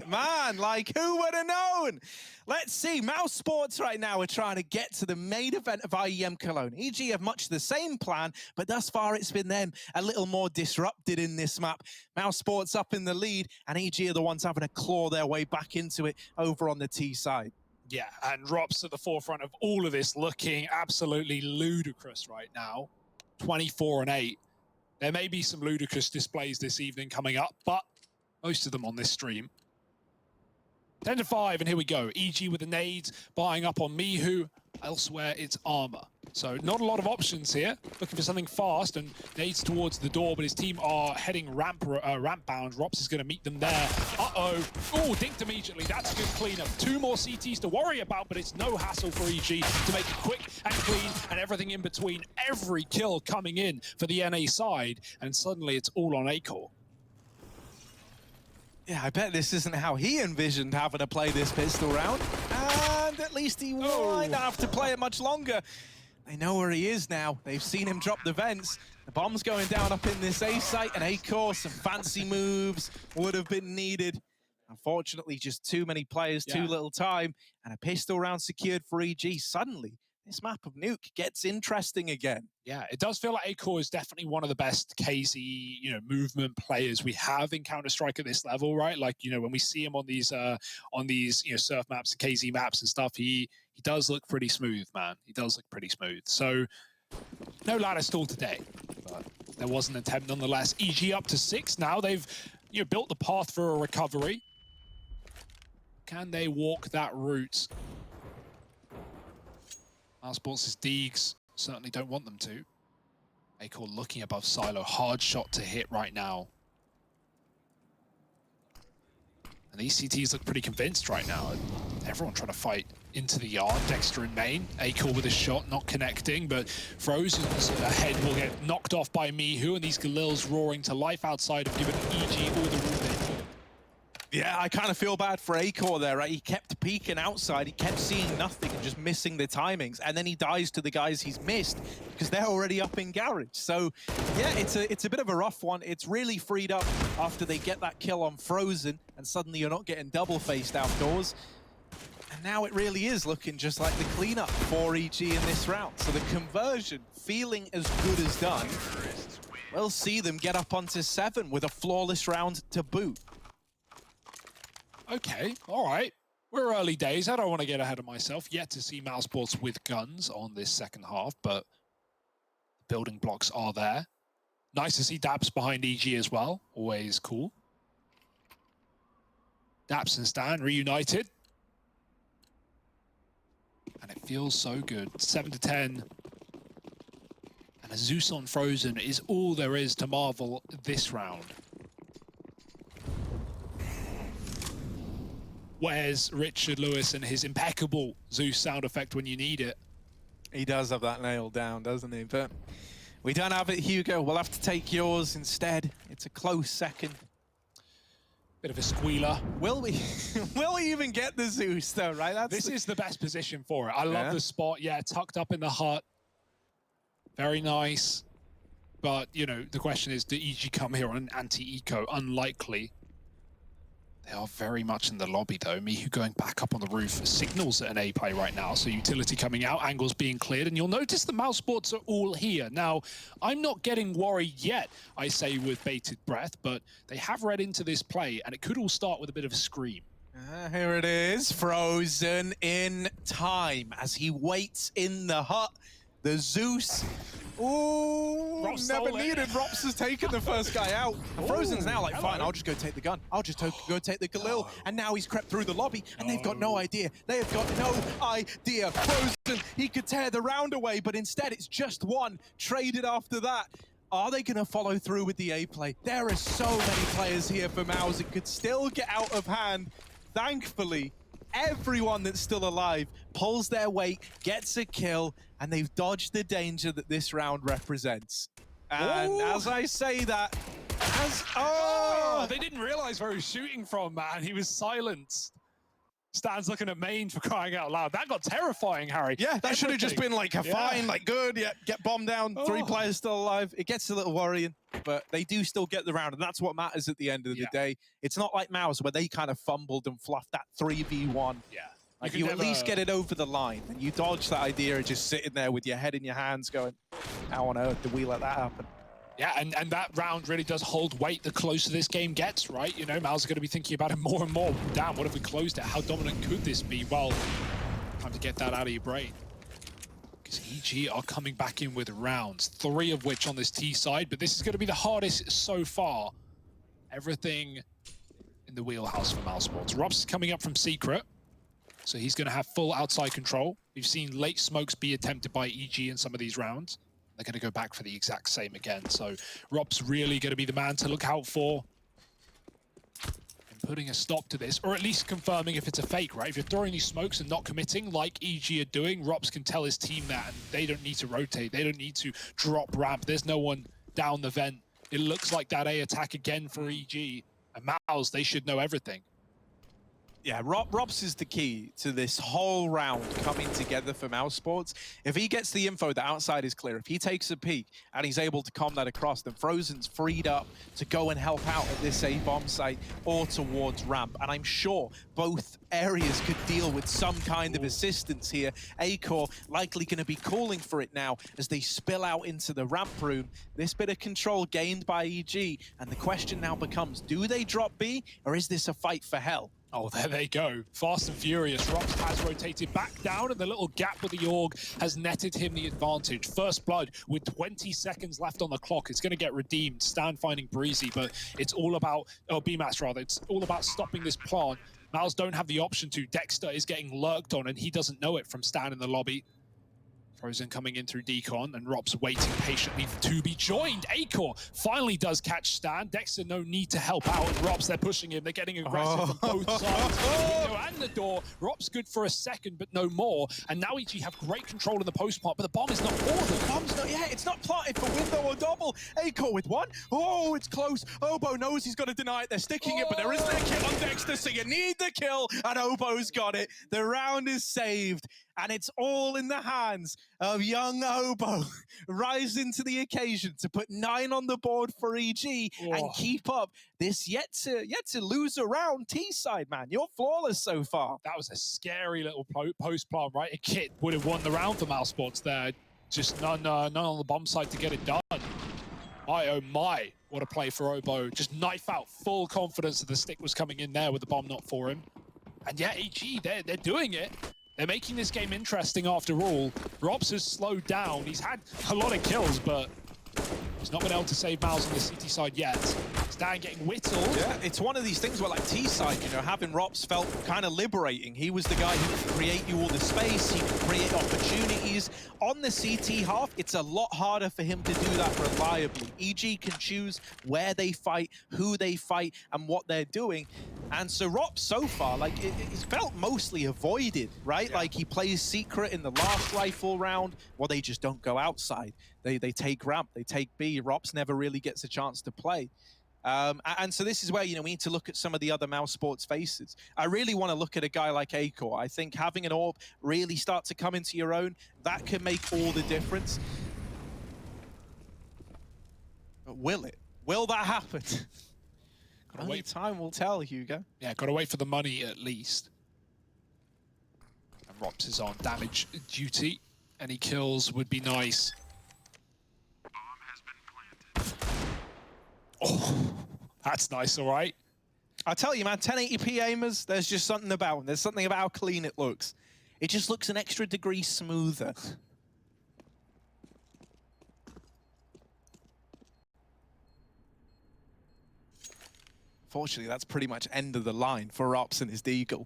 Man, like, who would have known? Let's see. mousesports right now are trying to get to the main event of IEM Cologne. EG have much the same plan, but thus far it's been them a little more disrupted in this map. mousesports up in the lead, and EG are the ones having to claw their way back into it over on the T side. Yeah, and ropz at the forefront of all of this, looking absolutely ludicrous right now. 24-8. There may be some ludicrous displays this evening coming up, but most of them on this stream. 10-5, and here we go. EG with the nades, buying up on Mihu. Elsewhere, it's Armor. So not a lot of options here. Looking for something fast, and nades towards the door, but his team are heading ramp bound. ropz is going to meet them there. Uh-oh. Oh, dinked immediately. That's a good cleanup. 2 more CTs to worry about, but it's no hassle for EG to make it quick and clean and everything in between. Every kill coming in for the NA side, and suddenly it's all on Acor. Yeah, I bet this isn't how he envisioned having to play this pistol round. And at least he might not have to play it much longer. They know where he is now. They've seen him drop the vents. The bomb's going down up in this A site, and Acor, some fancy moves would have been needed. Unfortunately, just too many players, too little time, and a pistol round secured for EG. Suddenly, this map of Nuke gets interesting again. Yeah, it does feel like Acor is definitely one of the best KZ, movement players we have in Counter-Strike at this level, right? Like, when we see him on these, surf maps and KZ maps and stuff, he does look pretty smooth, man. He does look pretty smooth. So, no ladder stall today, but there was an attempt nonetheless. EG up to 6 now. They've, built the path for a recovery. Can they walk that route? mousesports' Deegs certainly don't want them to. Acor looking above silo. Hard shot to hit right now. And these CTs look pretty convinced right now. Everyone trying to fight into the yard. Dexter in main. Acor with a shot, not connecting, but Frozen's head will get knocked off by Mihu, and these Galils roaring to life outside have given EG all the room they need. Yeah, I kind of feel bad for Acor there, right? He kept peeking outside, he kept seeing nothing and just missing the timings, and then he dies to the guys he's missed because they're already up in garage. So, yeah, it's a bit of a rough one. It's really freed up after they get that kill on Frozen, and suddenly you're not getting double-faced outdoors. And now it really is looking just like the cleanup for EG in this round. So the conversion feeling as good as done. We'll see them get up onto 7 with a flawless round to boot. Okay, all right. We're early days. I don't want to get ahead of myself. Yet to see mousesports with guns on this second half, but the building blocks are there. Nice to see daps behind EG as well. Always cool. daps and Stan reunited. And it feels so good. 7-10. And a Zeus on Frozen is all there is to marvel this round. Where's Richard Lewis and his impeccable Zeus sound effect when you need it? He does have that nailed down, doesn't he? But we don't have it, Hugo. We'll have to take yours instead. It's a close second. Bit of a squealer. Will we? Will we even get the Zeus though? Right. This is the best position for it. I love the spot. Yeah, tucked up in the hut. Very nice. But you know, the question is, do EG come here on an anti-eco? Unlikely. They are very much in the lobby though. Mihu going back up on the roof signals at an A play right now. So utility coming out, angles being cleared, and you'll notice the mousesports are all here. Now, I'm not getting worried yet, I say with bated breath, but they have read into this play, and it could all start with a bit of a scream. Here it is, Frozen in time as he waits in the hut. The Zeus. Ooh, never needed. ropz has taken the first guy out. And Frozen's now like, fine, I'll just go take the gun. I'll just go take the Galil. And now he's crept through the lobby, and they've got no idea. They have got no idea. Frozen, he could tear the round away, but instead it's just one. Traded after that. Are they going to follow through with the A play? There are so many players here for Mouse. It could still get out of hand. Thankfully, everyone that's still alive pulls their weight, gets a kill, and they've dodged the danger that this round represents. And as I say that, they didn't realize where he was shooting from, man. He was silenced. Stan's looking at main for crying out loud. That got terrifying, Harry. Yeah, that should have just been like a fine, like good, yeah, get bombed down, 3 players still alive. It gets a little worrying, but they do still get the round, and that's what matters at the end of the day. It's not like Mouse where they kind of fumbled and fluffed that 3v1. Yeah. Like you at least get it over the line, and you dodge that idea of just sitting there with your head in your hands going, how on earth did we let that happen? Yeah, and that round really does hold weight the closer this game gets, right? You know, Mal's are going to be thinking about it more and more. Damn, what if we closed it? How dominant could this be? Well, time to get that out of your brain. Because EG are coming back in with rounds, 3 of which on this T side, but this is going to be the hardest so far. Everything in the wheelhouse for mousesports. ropz is coming up from Secret, so he's going to have full outside control. We've seen late smokes be attempted by EG in some of these rounds. They're going to go back for the exact same again. So ropz really going to be the man to look out for and putting a stop to this, or at least confirming if it's a fake, right? If you're throwing these smokes and not committing like EG are doing, ropz can tell his team that, and they don't need to rotate. They don't need to drop ramp. There's no one down the vent. It looks like that A attack again for EG. And Mouse, they should know everything. Yeah, ropz is the key to this whole round coming together for mousesports. If he gets the info that outside is clear, if he takes a peek and he's able to calm that across, then Frozen's freed up to go and help out at this A-bomb site or towards ramp. And I'm sure both areas could deal with some kind of assistance here. Acor likely going to be calling for it now as they spill out into the ramp room. This bit of control gained by EG, and the question now becomes, do they drop B, or is this a fight for hell? Oh, there they go. Fast and furious. ropz has rotated back down, and the little gap with the AUG has netted him the advantage. First blood with 20 seconds left on the clock. It's going to get redeemed. Stan finding Breezy, but it's all about, oh, BMAS rather, it's all about stopping this plant. Mouse don't have the option to. Dexter is getting lurked on, and he doesn't know it from Stan in the lobby. Frozen coming in through Decon, and ropz waiting patiently to be joined. Acor finally does catch Stan. Dexter, no need to help out. And ropz, they're pushing him. They're getting aggressive from both sides. The window and the door. ropz good for a second, but no more. And now EG have great control in the post part, but the bomb is not for them. The bomb's not, yeah, it's not plotted for window or double. Acor with one. Oh, it's close. Obo knows he's got to deny it. They're sticking it, but there isn't a kill on Dexter, so you need the kill, and Obo's got it. The round is saved. And it's all in the hands of young Obo, rising to the occasion to put 9 on the board for EG and keep up this yet to lose a round T side, man. You're flawless so far. That was a scary little post plan, right? A kit would have won the round for mousesports there. Just none on the bomb side to get it done. My oh my, what a play for Obo. Just knife out, full confidence that the stick was coming in there with the bomb not for him. And yeah, EG, they're doing it. They're making this game interesting after all. ropz has slowed down. He's had a lot of kills, but he's not been able to save Mouse on the CT side yet. Stan getting whittled. Yeah, it's one of these things where, like, T side, you know, having ropz felt kind of liberating. He was the guy who could create you all the space. He could create opportunities. On the CT half, it's a lot harder for him to do that reliably. EG can choose where they fight, who they fight, and what they're doing. And so ropz so far, like, it's felt mostly avoided, right? Yeah. Like, he plays Secret in the last rifle round, well, they just don't go outside. They take ramp, they take B. ropz never really gets a chance to play. And so this is where, you know, we need to look at some of the other mousesports faces. I really want to look at a guy like Acor. I think having an AWP really start to come into your own, that can make all the difference. But will it? Will that happen? Only time will tell, Hugo. Yeah, gotta wait for the money at least. And ropz is on damage duty. Any kills would be nice. Oh, that's nice, all right. I tell you, man, 1080p aimers, there's just something about them. There's something about how clean it looks. It just looks an extra degree smoother. Fortunately, that's pretty much end of the line for ropz and his deagle.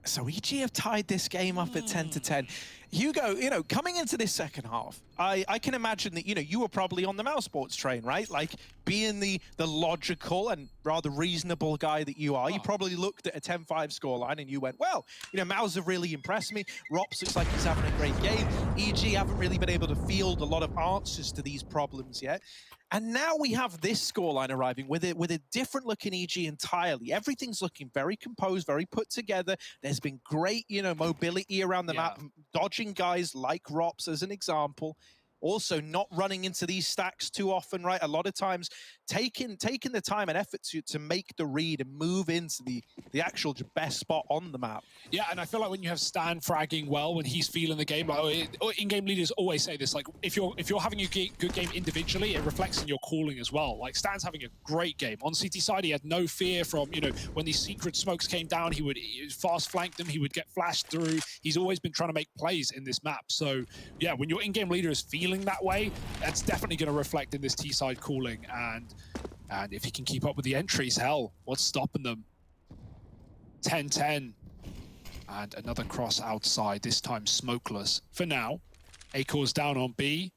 So EG have tied this game up at 10-10. Hugo, you know, coming into this second half, I can imagine that, you know, you were probably on the mousesports train, right? Like, being the logical and rather reasonable guy that you are, you probably looked at a 10-5 scoreline and you went, well, you know, Mouse have really impressed me. ropz looks like he's having a great game. EG haven't really been able to field a lot of answers to these problems yet. And now we have this scoreline arriving with a different looking EG entirely. Everything's looking very composed, very put together. There's been great, you know, mobility around the map, dodging guys like ropz as an example. Also, not running into these stacks too often, right? A lot of times, taking the time and effort to make the read and move into the actual best spot on the map. Yeah, and I feel like when you have Stan fragging well, when he's feeling the game, like in-game leaders always say this, like if you're having a good game individually, it reflects in your calling as well. Like Stan's having a great game. On CT side, he had no fear from, you know, when these secret smokes came down, he would fast flank them, he would get flashed through. He's always been trying to make plays in this map. So yeah, when your in-game leader is feeling that way, that's definitely going to reflect in this T-side calling. And if he can keep up with the entries, hell, what's stopping them? 10-10. And another cross outside, this time smokeless. For now, Acor's down on B.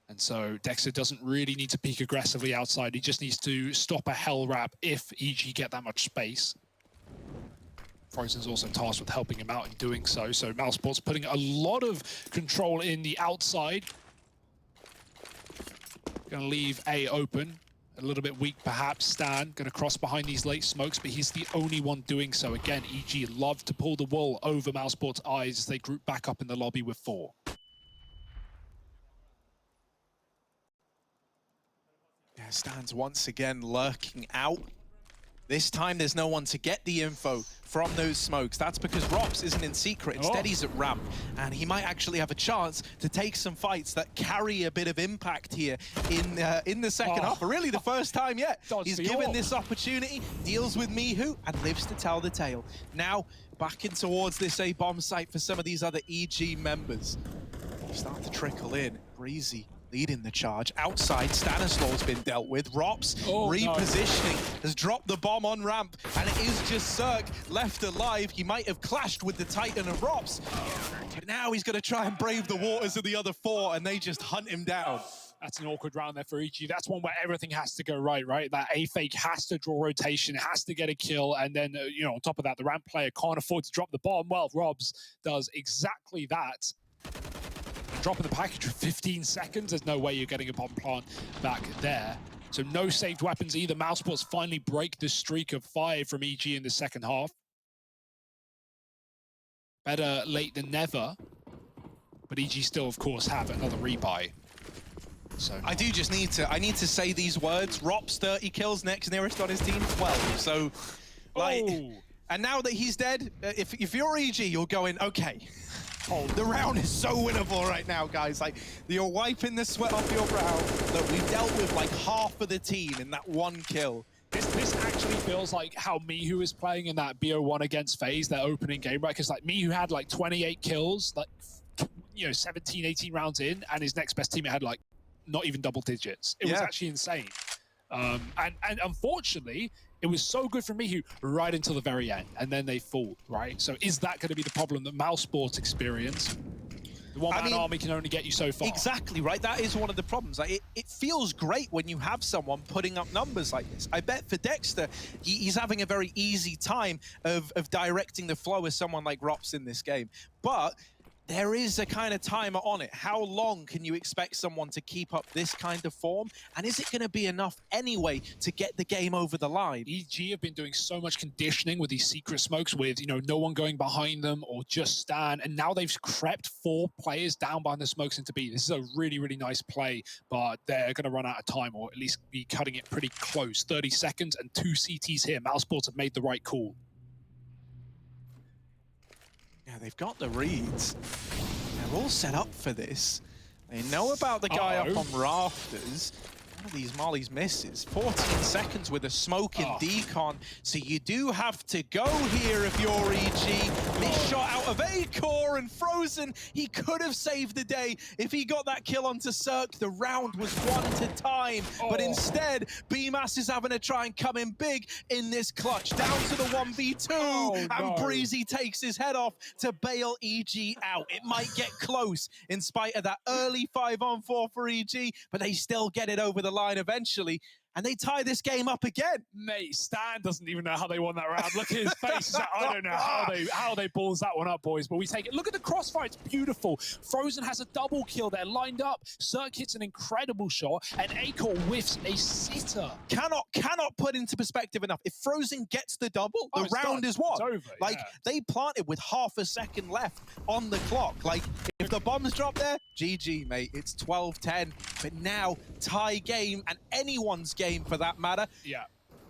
And so Dexter doesn't really need to peek aggressively outside. He just needs to stop a hell wrap if EG get that much space. Frozen's also tasked with helping him out in doing so. So mousesports putting a lot of control in the outside. Gonna leave A open. A little bit weak perhaps. Stan gonna cross behind these late smokes, but he's the only one doing so. Again, EG love to pull the wool over mousesports' eyes as they group back up in the lobby with 4. Yeah, Stan's once again lurking out. This time there's no one to get the info from those smokes. That's because ropz isn't in secret. Instead, he's at ramp. And he might actually have a chance to take some fights that carry a bit of impact here in the second half. But really the first time yet. He's given this opportunity, deals with miHu, and lives to tell the tale. Now, back in towards this A bomb site for some of these other EG members. Start to trickle in. Breezy leading the charge. Outside, Stanislaw's been dealt with. ropz repositioning, has dropped the bomb on ramp, and it is just Cirque left alive. He might have clashed with the Titan of ropz. But now he's going to try and brave the waters of the other 4, and they just hunt him down. That's an awkward round there for EG. That's one where everything has to go right? That A-Fake has to draw rotation, has to get a kill, and then, you know, on top of that, the ramp player can't afford to drop the bomb. Well, ropz does exactly that. Dropping the package for 15 seconds. There's no way you're getting a bomb plant back there. So no saved weapons either. mousesports finally break the streak of 5 from EG in the second half. Better late than never. But EG still, of course, have another rebuy. So I do just need to say these words. ropz 30 kills, next nearest on his team 12. So, like, and now that he's dead, if you're EG, you're going, okay. The round is so winnable right now, guys. Like, you're wiping the sweat off your brow. Look, we've dealt with like half of the team in that 1 kill. This actually feels like how miHu is playing in that BO1 against FaZe, their opening game, right? Because like miHu had like 28 kills, like, you know, 17, 18 rounds in, and his next best teammate had like not even double digits. It was actually insane. And unfortunately, it was so good for miHu right until the very end, and then they fall, right? So is that going to be the problem that mousesports experience? The one-man army can only get you so far. Exactly, right? That is one of the problems. Like, it feels great when you have someone putting up numbers like this. I bet for Dexter, he's having a very easy time of directing the flow as someone like ropz in this game. But there is a kind of timer on it. How long can you expect someone to keep up this kind of form? And is it going to be enough anyway to get the game over the line? EG have been doing so much conditioning with these secret smokes with, you know, no one going behind them or just Stan. And now they've crept 4 players down behind the smokes into B. This is a really, really nice play, but they're going to run out of time or at least be cutting it pretty close. 30 seconds and 2 CTs here. mousesports have made the right call. Yeah, they've got the reads. They're all set up for this. They know about the guy up on rafters. One of these mollies misses. 14 seconds with a smoke in decon. So you do have to go here if you're EG. This shot out of Acor and Frozen. He could have saved the day if he got that kill onto Cirque. The round was won to time. But instead, BMAS is having to try and come in big in this clutch. Down to the 1v2. And Breezy takes his head off to bail EG out. It might get close in spite of that early 5-on-4 for EG. But they still get it over the line eventually, and they tie this game up again. Mate, Stan doesn't even know how they won that round. Look at his face. Like, I don't know how they balls that one up, boys, but we take it. Look at the crossfire. It's beautiful. Frozen has a double kill there lined up. Cirque hits an incredible shot, and Acor whiffs a sitter. Cannot put into perspective enough. If Frozen gets the double, the round is won. It's over, like, they planted with half a second left on the clock. Like, if the bombs drop there, GG, mate. It's 12-10. But now, tie game, and anyone's game for that matter. Yeah.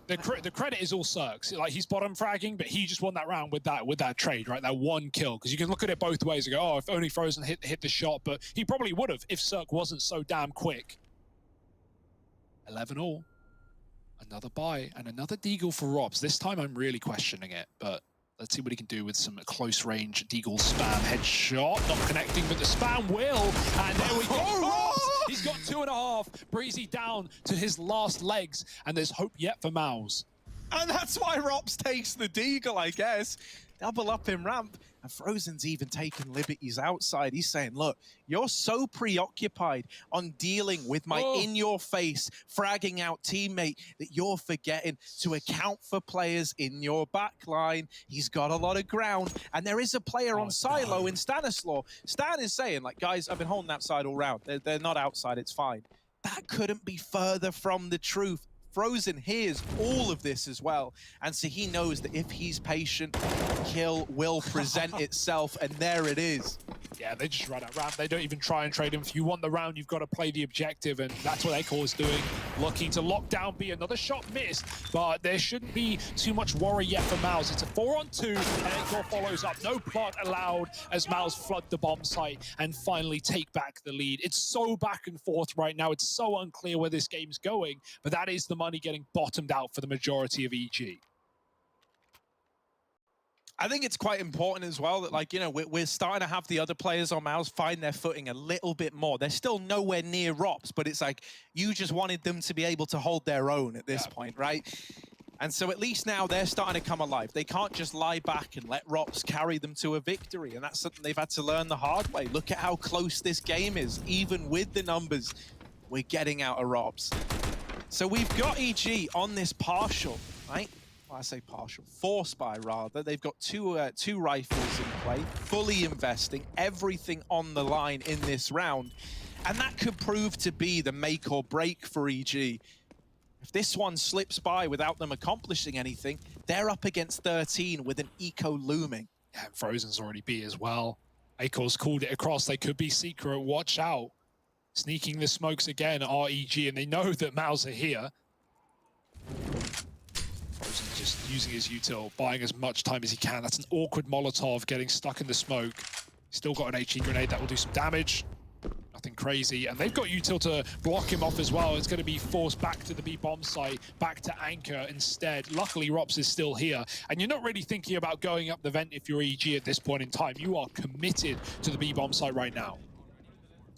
The credit is all Cirque's. Like, he's bottom fragging, but he just won that round with that trade, right? That one kill. Because you can look at it both ways and go, oh, if only Frozen hit the shot, but he probably would have if Cirque wasn't so damn quick. 11-all. Another buy and another deagle for ropz. This time I'm really questioning it, but let's see what he can do with some close range deagle spam. Headshot, not connecting, but the spam will. And there we go. ropz! He's got 2.5. Breezy down to his last legs, and there's hope yet for Mouse. And that's why ropz takes the deagle, I guess. Double up in ramp. And Frozen's even taking liberties outside. He's saying, look, you're so preoccupied on dealing with my in-your-face, fragging out teammate that you're forgetting to account for players in your back line. He's got a lot of ground. And there is a player on silo in Stanislaw. Stan is saying, like, guys, I've been holding outside all round. They're not outside. It's fine. That couldn't be further from the truth. Frozen hears all of this as well, and so he knows that if he's patient, kill will present itself, and there it is. Yeah, they just run out round. They don't even try and trade him. If you want the round, you've got to play the objective, and that's what Acor is doing. Looking to lock down B. Another shot missed, but there shouldn't be too much worry yet for Mouse. It's a 4-on-2, and Acor follows up. No plot allowed as Mouse flood the bomb site and finally take back the lead. It's so back and forth right now. It's so unclear where this game's going, but that is the money getting bottomed out for the majority of EG. I think it's quite important as well that, like, you know, we're starting to have the other players on Mouse find their footing a little bit more. They're still nowhere near ropz, but it's like you just wanted them to be able to hold their own at this point, right? And so at least now they're starting to come alive. They can't just lie back and let ropz carry them to a victory, and that's something they've had to learn the hard way. Look at how close this game is. Even with the numbers, we're getting out of ropz. So we've got EG on this partial, right? Well, I say partial, force buy rather. They've got two rifles in play, fully investing, everything on the line in this round. And that could prove to be the make or break for EG. If this one slips by without them accomplishing anything, they're up against 13 with an eco looming. Yeah, Frozen's already beat as well. Acor's called it across. They could be secret. Watch out. Sneaking the smokes again are EG, and they know that Mouse are here. Frozen's just using his util, buying as much time as he can. That's an awkward Molotov getting stuck in the smoke. Still got an HE grenade that will do some damage. Nothing crazy. And they've got util to block him off as well. It's going to be forced back to the B bomb site, back to anchor instead. Luckily, ropz is still here. And you're not really thinking about going up the vent if you're EG at this point in time. You are committed to the B bomb site right now.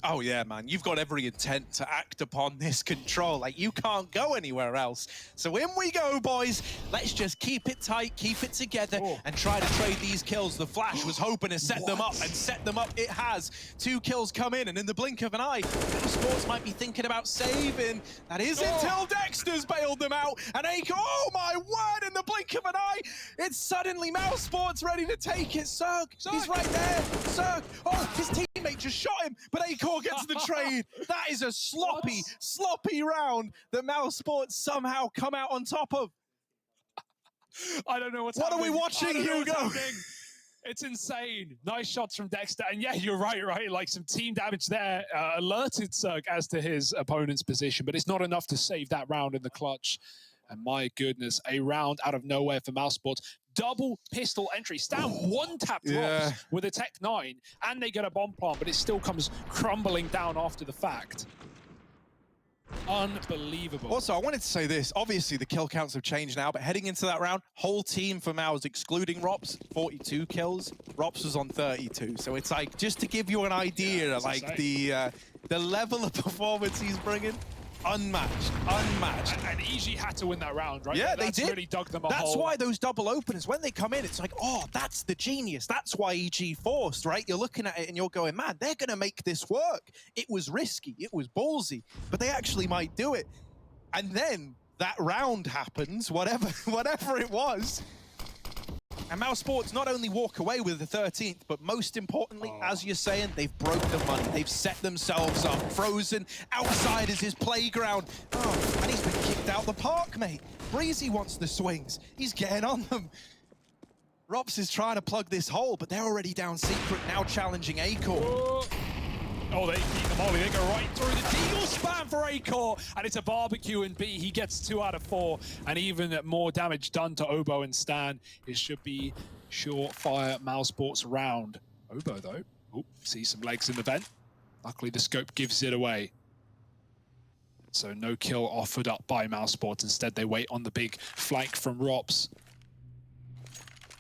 Oh yeah, man, you've got every intent to act upon this control. Like, you can't go anywhere else. So in we go, boys. Let's just keep it tight, keep it together, and try to trade these kills. The Flash was hoping to set them up, and set them up it has. 2 kills come in, and in the blink of an eye, mousesports might be thinking about saving. That is until Dexter's bailed them out, and Acor, oh my word, in the blink of an eye, it's suddenly mousesports ready to take it. Cirque, he's right there. Cirque, oh, his teammate just shot him, but Acor gets the trade. That is a sloppy round that mousesports somehow come out on top of. I don't know what's happening. What are we watching, Hugo? It's insane. Nice shots from Dexter. And yeah, you're right. Like some team damage there. Alerted Cirque as to his opponent's position, but it's not enough to save that round in the clutch. And my goodness, a round out of nowhere for mousesports. Double pistol entry. Stan one-tap drops with a Tech 9, and they get a bomb plant, but it still comes crumbling down after the fact. Unbelievable. Also, I wanted to say this. Obviously, the kill counts have changed now, but heading into that round, whole team for Mouse, excluding ropz, 42 kills. ropz was on 32. So it's like, just to give you an idea, like the level of performance he's bringing, unmatched. And EG had to win that round, right? Yeah, That's they did. Really dug them a That's hole. why those double openers, when they come in, it's like, oh, that's the genius. That's why EG forced, right? You're looking at it and you're going, man, they're going to make this work. It was risky. It was ballsy, but they actually might do it. And then that round happens, whatever it was. And mousesports not only walk away with the 13th, but most importantly, as you're saying, they've broke the money. They've set themselves up. Frozen outside is his playground. Oh, and he's been kicked out the park, mate. Breezy wants the swings. He's getting on them. ropz is trying to plug this hole, but they're already down secret, now challenging Acor. Oh, they beat the molly. They go right through the deagle spam for Acor, and it's a barbecue in B. He gets 2 out of 4, and even more damage done to Obo and Stan. It should be surefire mousesports round. Obo, though, see some legs in the vent. Luckily, the scope gives it away. So no kill offered up by mousesports. Instead, they wait on the big flank from ropz.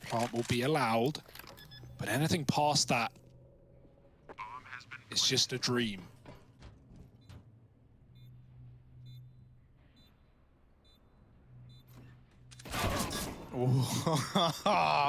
Plant will be allowed, but anything past that, it's just a dream.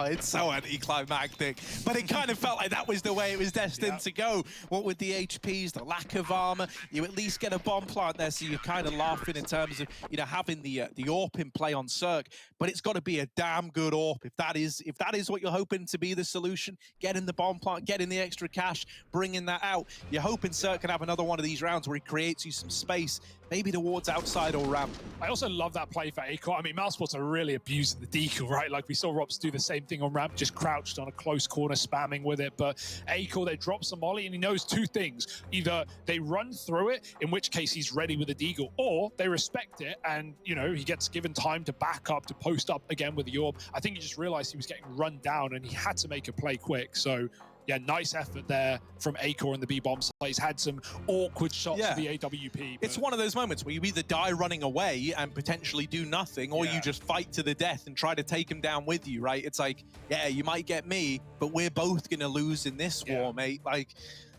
It's so anticlimactic, but it kind of felt like that was the way it was destined to go. What with the HPs, the lack of armor, you at least get a bomb plant there, so you're kind of laughing in terms of, you know, having the AWP in play on Cirque. But it's got to be a damn good AWP if that is what you're hoping to be the solution. Getting the bomb plant, getting the extra cash, bringing that out. You're hoping Cirque can have another one of these rounds where he creates you some space, maybe towards outside or ramp. I also love that play for Acor. I mean, mousesports are really abusing the deagle, right? Like we saw ropz do the same thing on ramp, just crouched on a close corner, spamming with it. But Acor, they drop some molly, and he knows 2 things. Either they run through it, in which case he's ready with the deagle, or they respect it, and, you know, he gets given time to back up, to post up again with the orb. I think he just realized he was getting run down, and he had to make a play quick. So, yeah, nice effort there from Acor and the B-bomb side. He's had some awkward shots for the AWP. It's one of those moments where you either die running away and potentially do nothing, or you just fight to the death and try to take him down with you, right? It's like, yeah, you might get me, but we're both going to lose in this war, mate. Like,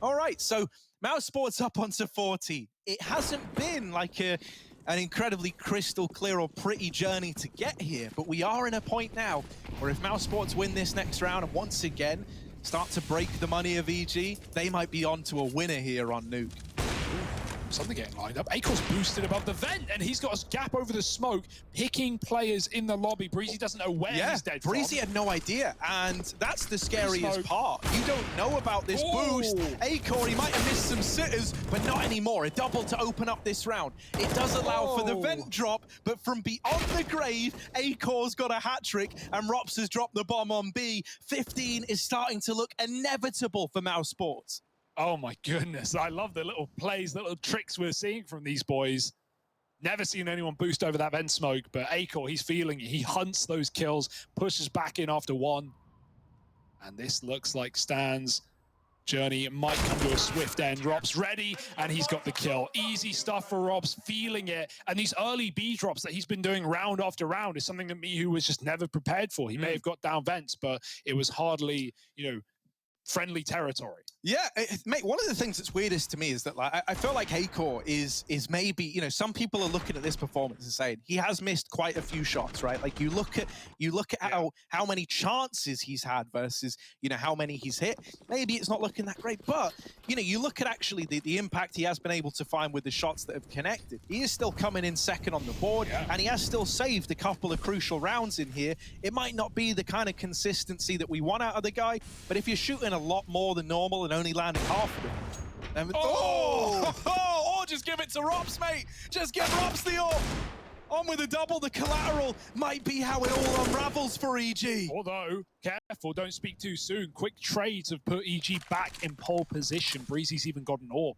all right, so mousesports up onto 40. It hasn't been like an incredibly crystal clear or pretty journey to get here, but we are in a point now where if mousesports win this next round and once again start to break the money of EG, they might be on to a winner here on Nuke. Something getting lined up. Acor's boosted above the vent, and he's got a gap over the smoke, picking players in the lobby. Breezy doesn't know where he's dead Breezy from. had no idea, and that's the scariest part. You don't know about this boost. Acor, he might have missed some sitters, but not anymore. A double to open up this round. It does allow for the vent drop, but from beyond the grave, Acor's got a hat trick, and ropz has dropped the bomb on B. 15 is starting to look inevitable for mousesports. Oh my goodness, I love the little plays, the little tricks we're seeing from these boys. Never seen anyone boost over that vent smoke, but Acor, he's feeling it. He hunts those kills, pushes back in after 1. And this looks like Stan's journey might come to a swift end. ropz ready, and he's got the kill. Easy stuff for ropz, feeling it. And these early B drops that he's been doing round after round is something that me, who was just never prepared for. He may have got down vents, but it was hardly, you know, friendly territory. Yeah, mate, one of the things that's weirdest to me is that, like, I feel like Acor is maybe, you know, some people are looking at this performance and saying he has missed quite a few shots, right? Like you look at how many chances he's had versus, you know, how many he's hit. Maybe it's not looking that great, but, you know, you look at actually the impact he has been able to find with the shots that have connected. He is still coming in second on the board, and he has still saved a couple of crucial rounds in here. It might not be the kind of consistency that we want out of the guy, but if you're shooting a lot more than normal and only landing half of them, or just give it to ropz, mate. Just give ropz the AWP. On with a double, the collateral might be how it all unravels for EG. Although, careful, don't speak too soon. Quick trades have put EG back in pole position. Breezy's even got an AWP.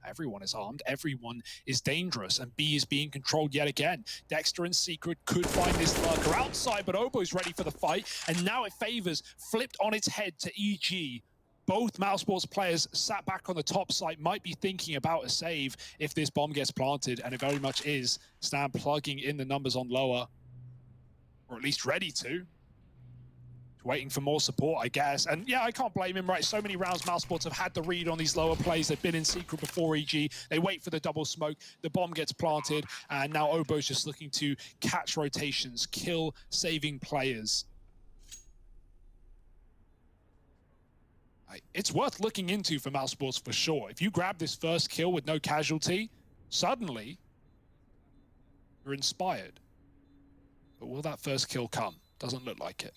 Everyone is armed, everyone is dangerous, and B is being controlled yet again. Dexter and Secret could find this lurker outside, but Obo's ready for the fight, and now it favors flipped on its head to EG. both mousesports players sat back on the top site might be thinking about a save if this bomb gets planted, and it very much is. Stan plugging in the numbers on lower, or at least ready to. Waiting for more support, I guess. And yeah, I can't blame him, right? So many rounds mousesports have had the read on these lower plays. They've been in secret before EG. They wait for the double smoke. The bomb gets planted. And now Obo's just looking to catch rotations, kill saving players. It's worth looking into for mousesports for sure. If you grab this first kill with no casualty, suddenly you're inspired. But will that first kill come? Doesn't look like it.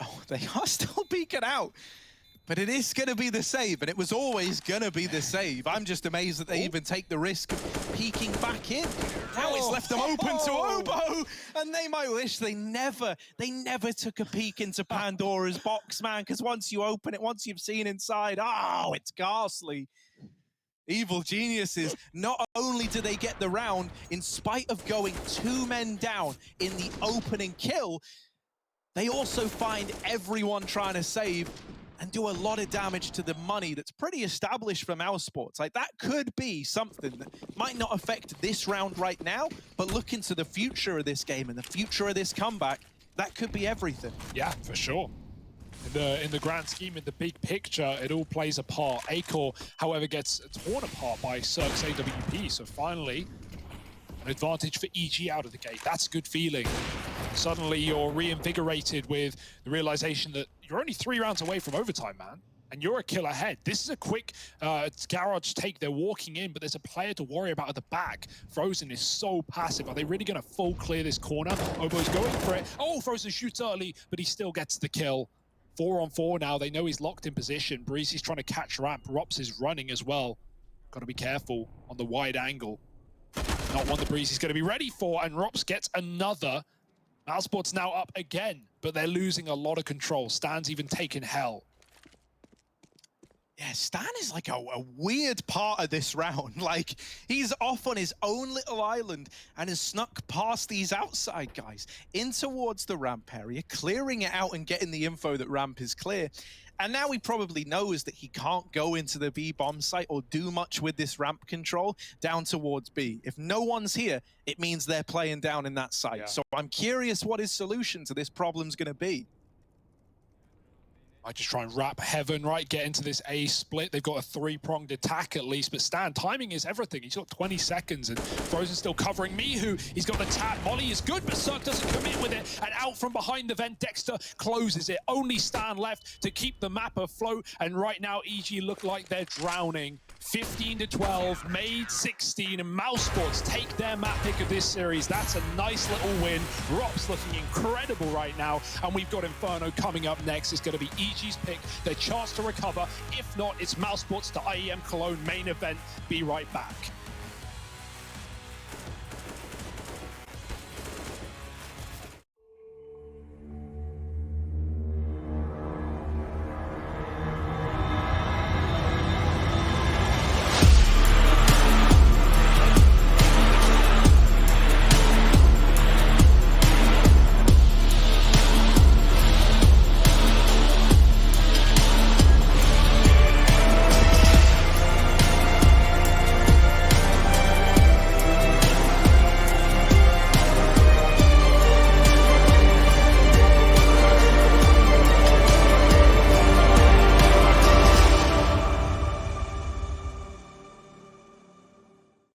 Oh, they are still peeking out, but it is going to be the save, and it was always going to be the save. I'm just amazed that they even take the risk of peeking back in. Now it's left them open to Obo, and they might wish they never took a peek into Pandora's box, man, because once you open it, once you've seen inside, oh, it's ghastly. Evil geniuses, not only do they get the round, in spite of going 2 men down in the opening kill, they also find everyone trying to save and do a lot of damage to the money that's pretty established for mousesports. Like, that could be something that might not affect this round right now, but look into the future of this game and the future of this comeback. That could be everything. Yeah, for sure. In the grand scheme, in the big picture, it all plays a part. Acor, however, gets torn apart by Cirque's AWP, so finally an advantage for EG out of the gate. That's a good feeling. Suddenly you're reinvigorated with the realization that you're only 3 rounds away from overtime, man, and you're a kill ahead. This is a quick garage take. They're walking in, but there's a player to worry about at the back. Frozen is so passive. Are they really going to full clear this corner? Obo's going for it. Oh, Frozen shoots early, but he still gets the kill. 4 on 4 now. They know he's locked in position. Breezy's trying to catch ramp. ropz is running as well. Got to be careful on the wide angle. Not one the Breezy's going to be ready for, and ropz gets another. mousesports now up again, but they're losing a lot of control. Stan's even taken hell. Yeah, Stan is like a weird part of this round. Like, he's off on his own little island and has snuck past these outside guys in towards the ramp area, clearing it out and getting the info that ramp is clear. And now he probably knows that he can't go into the B bomb site or do much with this ramp control down towards B. If no one's here, it means they're playing down in that site. Yeah. So I'm curious what his solution to this problem's going to be. Might just try and wrap Heaven, right? Get into this A split. They've got a 3-pronged attack at least, but Stan, timing is everything. He's got 20 seconds, and Frozen still covering Mihu. He's got the tap. Molly is good, but Cirque doesn't commit with it. And out from behind the vent, Dexter closes it. Only Stan left to keep the map afloat, and right now, EG look like they're drowning. 15-12, made 16, and mousesports take their map pick of this series. That's a nice little win. ropz looking incredible right now, and we've got Inferno coming up next. It's going to be EG's pick, their chance to recover. If not, it's mousesports to IEM Cologne main event. Be right back.